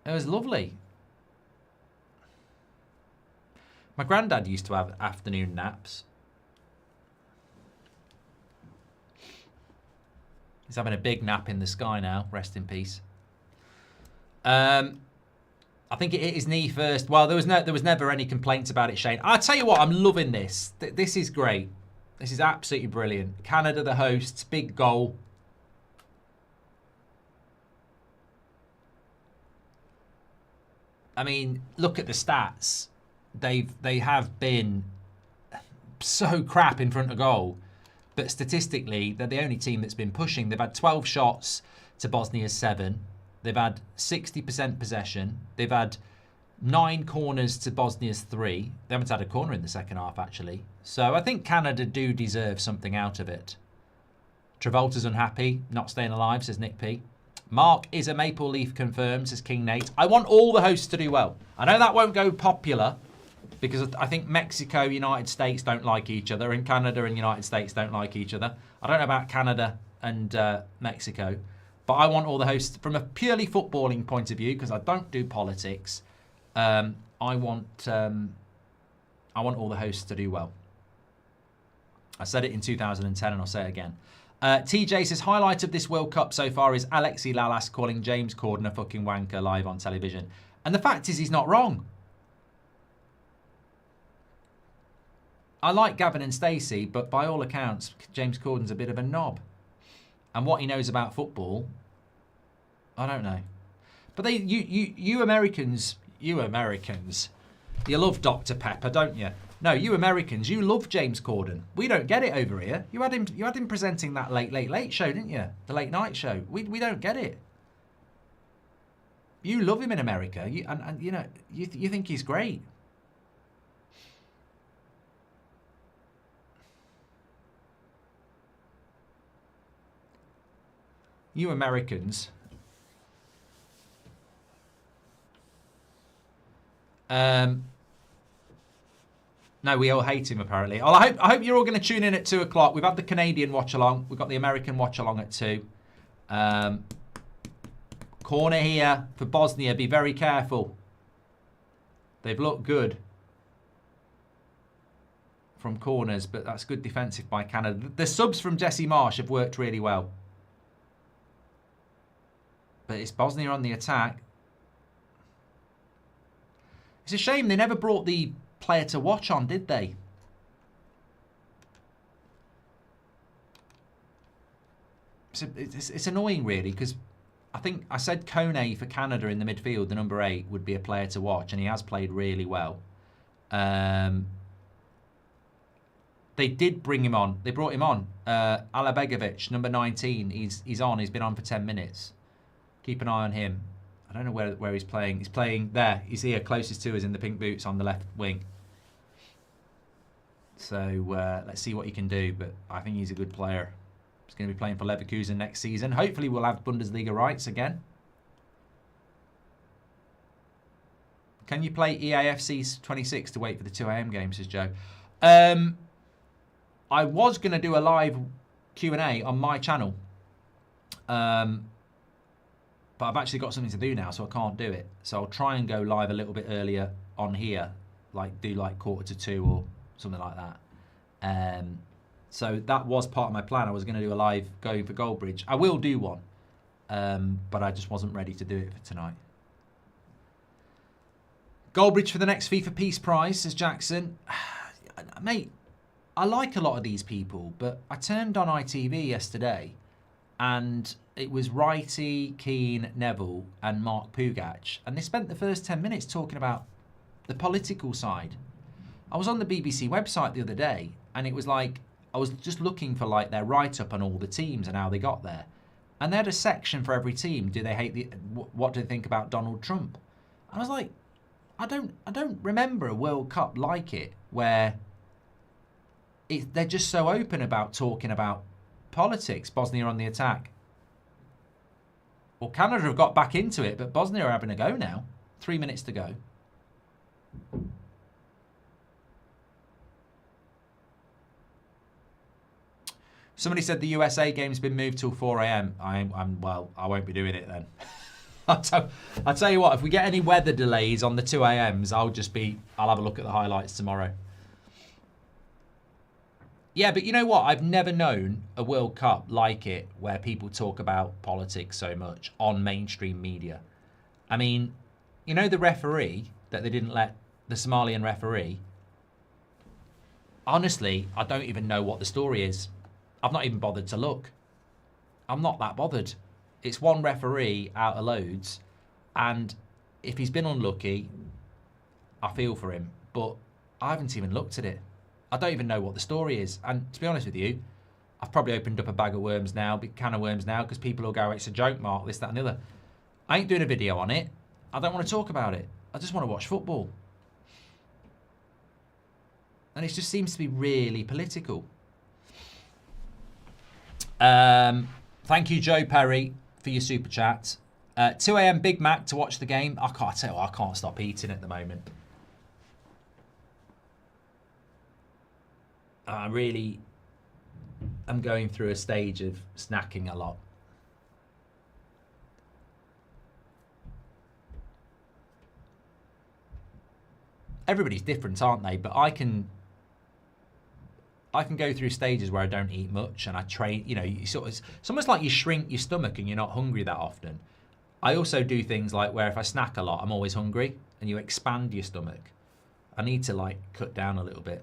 It was lovely. My granddad used to have afternoon naps. He's having a big nap in the sky now. Rest in peace. I think it hit his knee first. Well, there was never any complaints about it, Shane. I'll tell you what, I'm loving this. This is great. This is absolutely brilliant. Canada, the hosts, big goal. I mean, look at the stats. They have been so crap in front of goal, but statistically, they're the only team that's been pushing. They've had 12 shots to Bosnia's 7. They've had 60% possession. They've had 9 corners to Bosnia's 3. They haven't had a corner in the second half, actually. So I think Canada do deserve something out of it. Travolta's unhappy, not staying alive, says Nick P. Mark is a Maple Leaf confirmed, says King Nate. I want all the hosts to do well. I know that won't go popular because I think Mexico, United States don't like each other, and Canada and United States don't like each other. I don't know about Canada and Mexico, but I want all the hosts from a purely footballing point of view, because I don't do politics. I want all the hosts to do well. I said it in 2010 and I'll say it again. TJ says, highlight of this World Cup so far is Alexi Lalas calling James Corden a fucking wanker live on television. And the fact is, he's not wrong. I like Gavin and Stacey, but by all accounts, James Corden's a bit of a knob. And what he knows about football, I don't know. But you Americans, you love Dr. Pepper, don't you? No, you Americans, you love James Corden. We don't get it over here. You had him presenting that late show, didn't you? The late night show. We don't get it. You love him in America, and you know you think he's great. You Americans. No, we all hate him, apparently. Well, I hope you're all going to tune in at 2 o'clock. We've had the Canadian watch-along. We've got the American watch-along at 2. Corner here for Bosnia. Be very careful. They've looked good from corners, but that's good defensive by Canada. The subs from Jesse Marsh have worked really well. But it's Bosnia on the attack. It's a shame they never brought the player to watch on, did they? It's annoying, really, because I think I said Kone for Canada in the midfield, the number 8, would be a player to watch, and he has played really well. They did bring him on. They brought him on. Alabegovic, number 19, he's on. He's been on for 10 minutes. Keep an eye on him. I don't know where he's playing. He's playing there. He's here, closest to us in the pink boots on the left wing. So let's see what he can do. But I think he's a good player. He's going to be playing for Leverkusen next season. Hopefully we'll have Bundesliga rights again. Can you play EAFC 26 to wait for the 2 AM game, says Joe. I was going to do a live Q&A on my channel. But I've actually got something to do now, so I can't do it. So I'll try and go live a little bit earlier on here, like do like 1:45 or something like that. So that was part of my plan. I was going to do a live going for Goldbridge. I will do one, but I just wasn't ready to do it for tonight. Goldbridge for the next FIFA Peace Prize, says Jackson. Mate, I like a lot of these people, but I turned on ITV yesterday and it was Wrighty, Keane, Neville and Mark Pugac. And they spent the first 10 minutes talking about the political side. I was on the BBC website the other day and it was like, I was just looking for like their write-up on all the teams and how they got there. And they had a section for every team. Do they hate what do they think about Donald Trump? And I was like, I don't remember a World Cup like it where they're just so open about talking about politics. Bosnia on the attack. Well, Canada have got back into it, but Bosnia are having a go now. 3 minutes to go. Somebody said the USA game's been moved till 4 AM. Well, I won't be doing it then. I'll tell you what, if we get any weather delays on the 2 AMs, I'll have a look at the highlights tomorrow. Yeah, but you know what? I've never known a World Cup like it where people talk about politics so much on mainstream media. I mean, you know the referee that they didn't let, the Somalian referee, Honestly, I don't even know what the story is. I've not even bothered to look. I'm not that bothered. It's one referee out of loads, and if he's been unlucky, I feel for him. But I haven't even looked at it. I don't even know what the story is. And to be honest with you, I've probably opened up a bag of worms now, big can of worms now, because people will go, it's a joke, Mark, this, that, and the other. I ain't doing a video on it. I don't want to talk about it. I just want to watch football. And it just seems to be really political. Thank you, Joe Perry, for your super chat. 2 a.m. Big Mac to watch the game. I can't stop eating at the moment. I really am going through a stage of snacking a lot. Everybody's different, aren't they? But I can go through stages where I don't eat much, and I train. You know, it's almost like you shrink your stomach and you're not hungry that often. I also do things like where if I snack a lot, I'm always hungry, and you expand your stomach. I need to like cut down a little bit.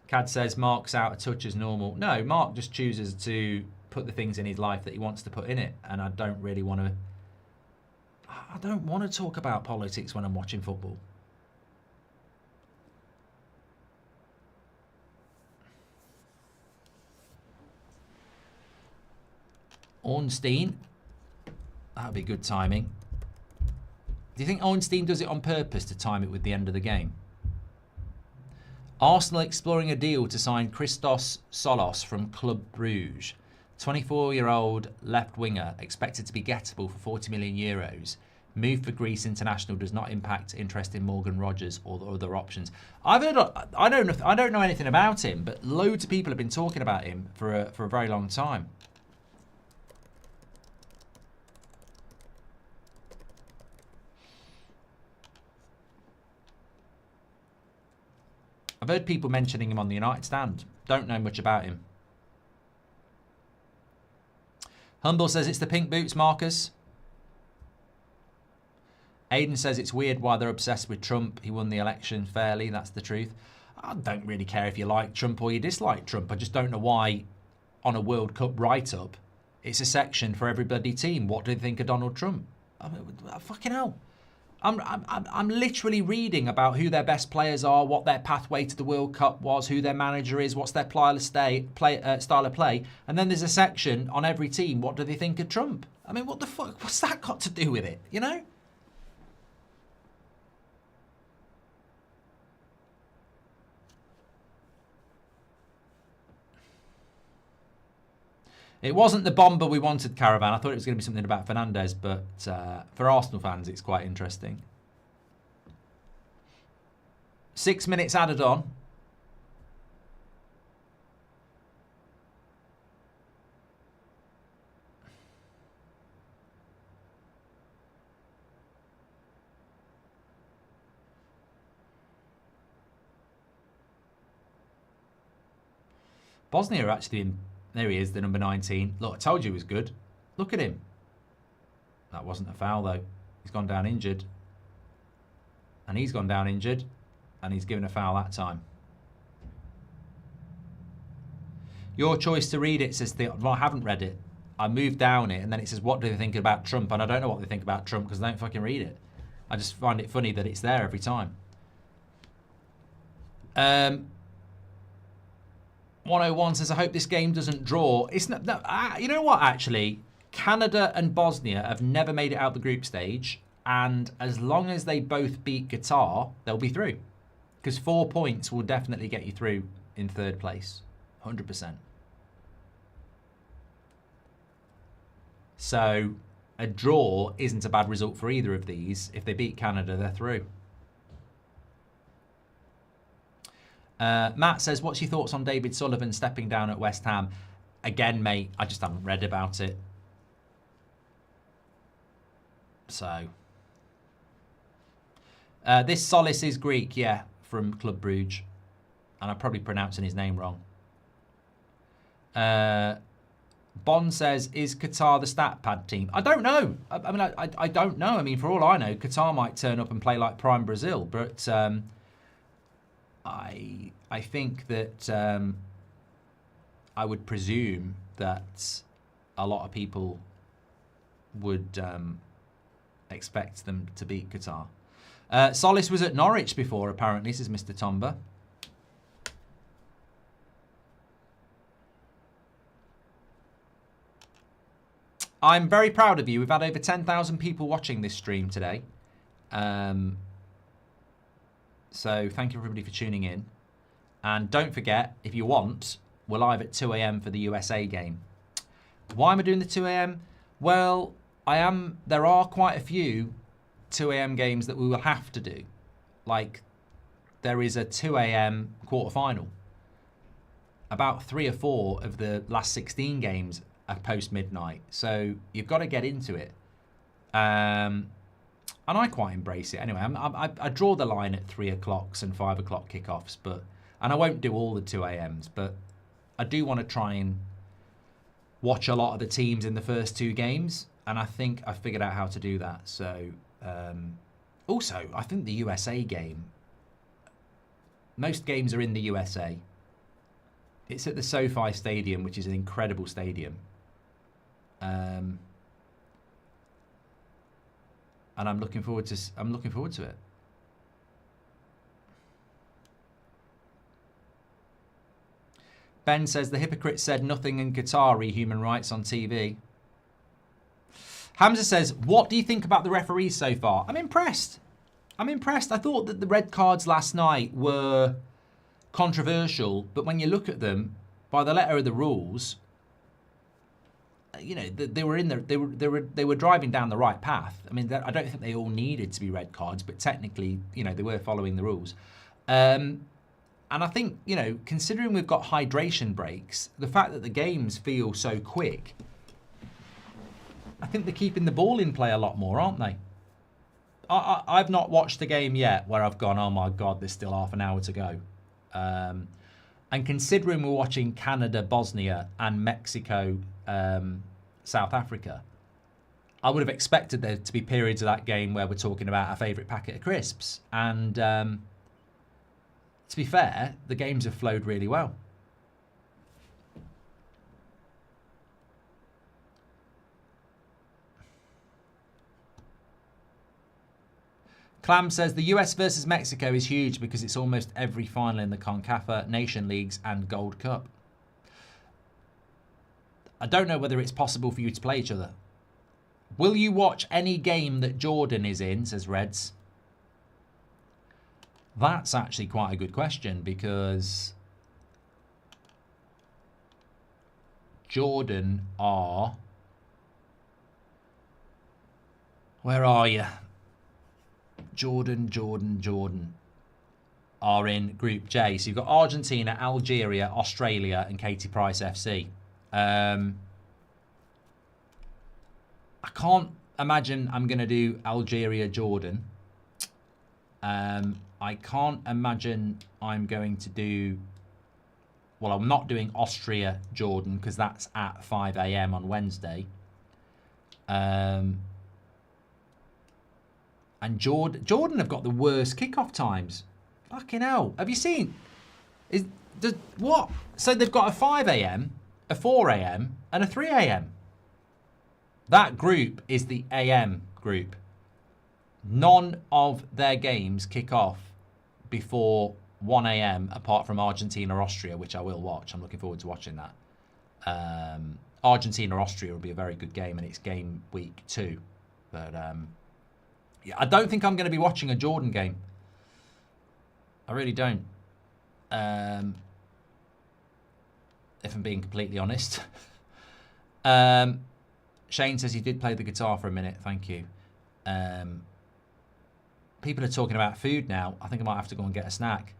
Cad says Mark's out of touch as normal. No, Mark just chooses to put the things in his life that he wants to put in it, and I don't really want to. I don't want to talk about politics when I'm watching football. Ornstein. That would be good timing. Do you think Ornstein does it on purpose to time it with the end of the game? Arsenal exploring a deal to sign Christos Solos from Club Bruges. 24-year-old left winger expected to be gettable for 40 million euros. Move for Greece international does not impact interest in Morgan Rogers or the other options. I don't know anything about him, but loads of people have been talking about him for a very long time. I've heard people mentioning him on the United stand. Don't know much about him. Humble says it's the pink boots, Marcus. Aiden says it's weird why they're obsessed with Trump. He won the election fairly. That's the truth. I don't really care if you like Trump or you dislike Trump. I just don't know why on a World Cup write-up it's a section for every bloody team. What do they think of Donald Trump? I mean, fucking hell. I'm literally reading about who their best players are, what their pathway to the World Cup was, who their manager is, what's their style of play, and then there's a section on every team. What do they think of Trump? I mean, what the fuck? What's that got to do with it? You know? It wasn't the bomber we wanted, Caravan. I thought it was going to be something about Fernandes, but for Arsenal fans, it's quite interesting. 6 minutes added on. Bosnia are actually in... There he is, the number 19. Look, I told you he was good. Look at him. That wasn't a foul, though. He's gone down injured. And he's gone down injured. And he's given a foul that time. Your choice to read it, says Theo. Well, I haven't read it. I moved down it, and then it says, what do they think about Trump? And I don't know what they think about Trump because I don't fucking read it. I just find it funny that it's there every time. 101 says, I hope this game doesn't draw. It's not, no, you know what, actually? Canada and Bosnia have never made it out the group stage. And as long as they both beat Qatar, they'll be through. Because 4 points will definitely get you through in third place. 100%. So a draw isn't a bad result for either of these. If they beat Canada, they're through. Matt says, what's your thoughts on David Sullivan stepping down at West Ham? Again, mate, I just haven't read about it. So. This Solis is Greek, yeah, from Club Bruges. And I'm probably pronouncing his name wrong. Bond says, is Qatar the stat pad team? I don't know. I mean, I don't know. I mean, for all I know, Qatar might turn up and play like prime Brazil. But I think that I would presume that a lot of people would expect them to beat Qatar. Solis was at Norwich before, apparently, says Mr. Tomba. I'm very proud of you. We've had over 10,000 people watching this stream today. So thank you everybody for tuning in. And don't forget, if you want, we're live at 2 a.m. for the USA game. Why am I doing the 2 a.m.? Well, there are quite a few 2 a.m. games that we will have to do. Like, there is a 2 a.m. quarter-final. About 3 or 4 of the last 16 games are post-midnight. So you've got to get into it. And I quite embrace it. Anyway, I draw the line at 3 o'clocks and 5 o'clock kickoffs, and I won't do all the 2 a.m.s, but I do want to try and watch a lot of the teams in the first 2 games, and I think I've figured out how to do that. So, also, I think the USA game, most games are in the USA. It's at the SoFi Stadium, which is an incredible stadium. And I'm looking forward to it. Ben says the hypocrite said nothing in Qatari human rights on TV. Hamza says, what do you think about the referees so far? I'm impressed. I thought that the red cards last night were controversial, but when you look at them by the letter of the rules, you know, they were driving down the right path. I mean, I don't think they all needed to be red cards, but technically, you know, they were following the rules. And I think, you know, considering we've got hydration breaks, the fact that the games feel so quick, I think they're keeping the ball in play a lot more, aren't they? I've not watched the game yet where I've gone, oh my God, there's still half an hour to go. And considering we're watching Canada, Bosnia, and Mexico, South Africa, I would have expected there to be periods of that game where we're talking about our favourite packet of crisps. And to be fair, the games have flowed really well. Clam says the US versus Mexico is huge because it's almost every final in the CONCACAF Nation Leagues and Gold Cup. I don't know whether it's possible for you to play each other. Will you watch any game that Jordan is in, says Reds? That's actually quite a good question because Jordan are... Where are you? Jordan are in Group J. So you've got Argentina, Algeria, Australia, and Katie Price FC. I can't imagine I'm going to do Algeria, Jordan. I can't imagine I'm going to do... Well, I'm not doing Austria, Jordan, because that's at 5 a.m. on Wednesday. And Jordan have got the worst kickoff times. Fucking hell. Have you seen? What? So they've got a 5 a.m., a 4 a.m., and a 3 a.m. That group is the AM group. None of their games kick off before 1 a.m. apart from Argentina or Austria, which I will watch. I'm looking forward to watching that. Argentina or Austria will be a very good game, and it's game week 2. But... yeah, I don't think I'm going to be watching a Jordan game. I really don't. If I'm being completely honest. Shane says he did play the guitar for a minute. Thank you. People are talking about food now. I think I might have to go and get a snack.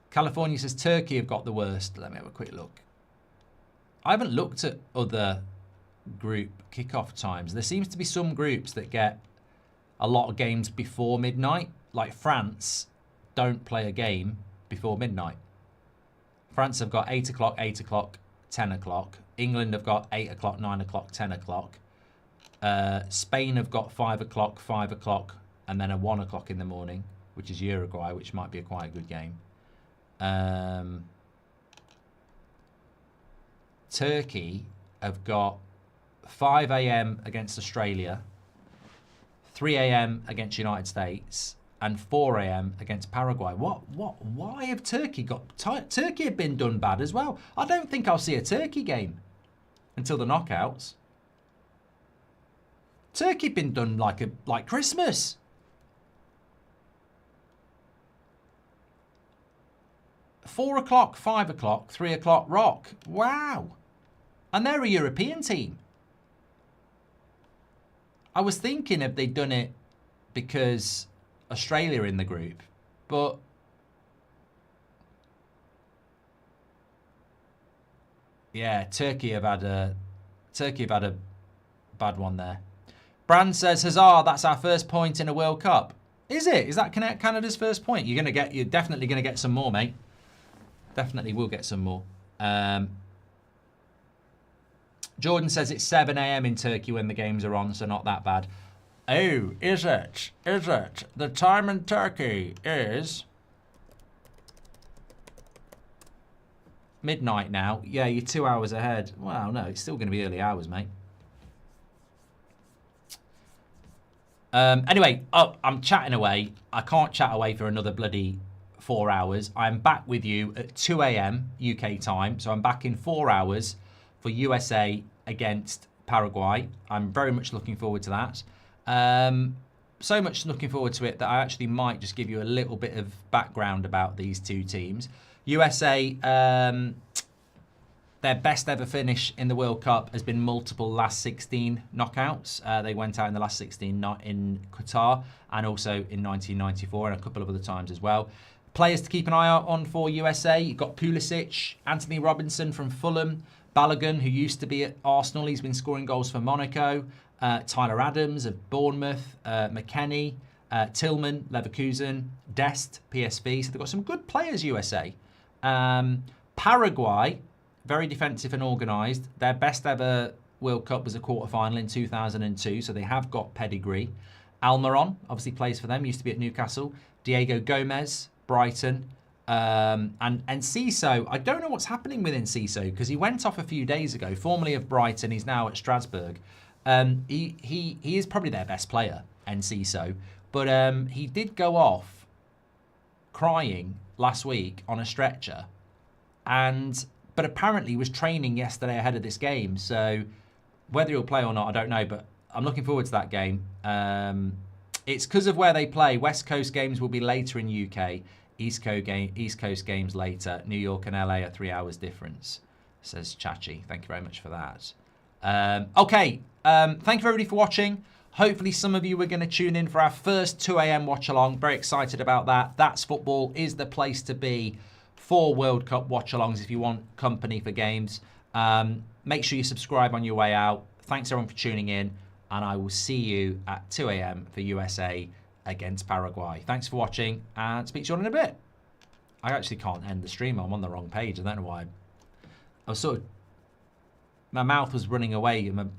California says Turkey have got the worst. Let me have a quick look. I haven't looked at other group kickoff times. There seems to be some groups that get a lot of games before midnight. Like France don't play a game before midnight. France have got 8 o'clock, 8 o'clock, 10 o'clock. England have got 8 o'clock, 9 o'clock, 10 o'clock. Spain have got 5 o'clock, 5 o'clock, and then a 1 o'clock in the morning. which is Uruguay, which might be quite a good game. Turkey have got 5 a.m. against Australia, 3 a.m. against United States, and 4 a.m. against Paraguay. Why have Turkey got... Turkey have been done bad as well. I don't think I'll see a Turkey game until the knockouts. Turkey been done like Christmas. 4 o'clock, 5 o'clock, 3 o'clock rock. Wow. And they're a European team. I was thinking if they'd done it because Australia are in the group, but yeah, Turkey have had a bad one there. Brand says, "Huzzah! That's our first point in a World Cup." Is it? Is that Canada's first point? You're definitely gonna get some more, mate. Definitely will get some more. Jordan says it's 7 a.m. in Turkey when the games are on, so not that bad. Oh, is it? Is it? The time in Turkey is midnight now. Yeah, you're 2 hours ahead. Well, no, it's still going to be early hours, mate. Anyway, I'm chatting away. I can't chat away for another bloody 4 hours. I'm back with you at 2 a.m. UK time, so I'm back in 4 hours for USA against Paraguay. I'm very much looking forward to that. So much looking forward to it that I actually might just give you a little bit of background about these two teams. USA, their best ever finish in the World Cup has been multiple last 16 knockouts. They went out in the last 16 in Qatar and also in 1994 and a couple of other times as well. Players to keep an eye out on for USA, you've got Pulisic, Anthony Robinson from Fulham, Balogun, who used to be at Arsenal, he's been scoring goals for Monaco, Tyler Adams of Bournemouth, McKennie, Tillman, Leverkusen, Dest, PSV. So they've got some good players, USA. Paraguay, very defensive and organised. Their best ever World Cup was a quarter-final in 2002, so they have got pedigree. Almiron, obviously plays for them, used to be at Newcastle. Diego Gomez, Brighton. And Enciso, I don't know what's happening with Enciso because he went off a few days ago, formerly of Brighton, he's now at Strasbourg. He is probably their best player, Enciso, but he did go off crying last week on a stretcher, but apparently was training yesterday ahead of this game. So whether he'll play or not, I don't know, but I'm looking forward to that game. It's because of where they play. West Coast games will be later in UK. East Coast games later. New York and LA are 3 hours difference, says Chachi. Thank you very much for that. Okay, thank you everybody for watching. Hopefully some of you are going to tune in for our first 2 a.m. watch along. Very excited about that. That's Football is the place to be for World Cup watch alongs if you want company for games. Make sure you subscribe on your way out. Thanks everyone for tuning in, and I will see you at 2 a.m. for USA against Paraguay. Thanks for watching, and speak to you all in a bit. I actually can't end the stream. I'm on the wrong page. I don't know why. I was sort of... My mouth was running away, and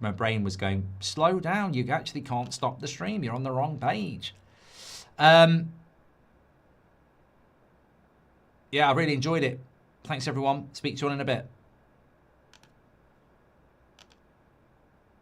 my brain was going, slow down. You actually can't stop the stream. You're on the wrong page. Yeah, I really enjoyed it. Thanks, everyone. Speak to you all in a bit.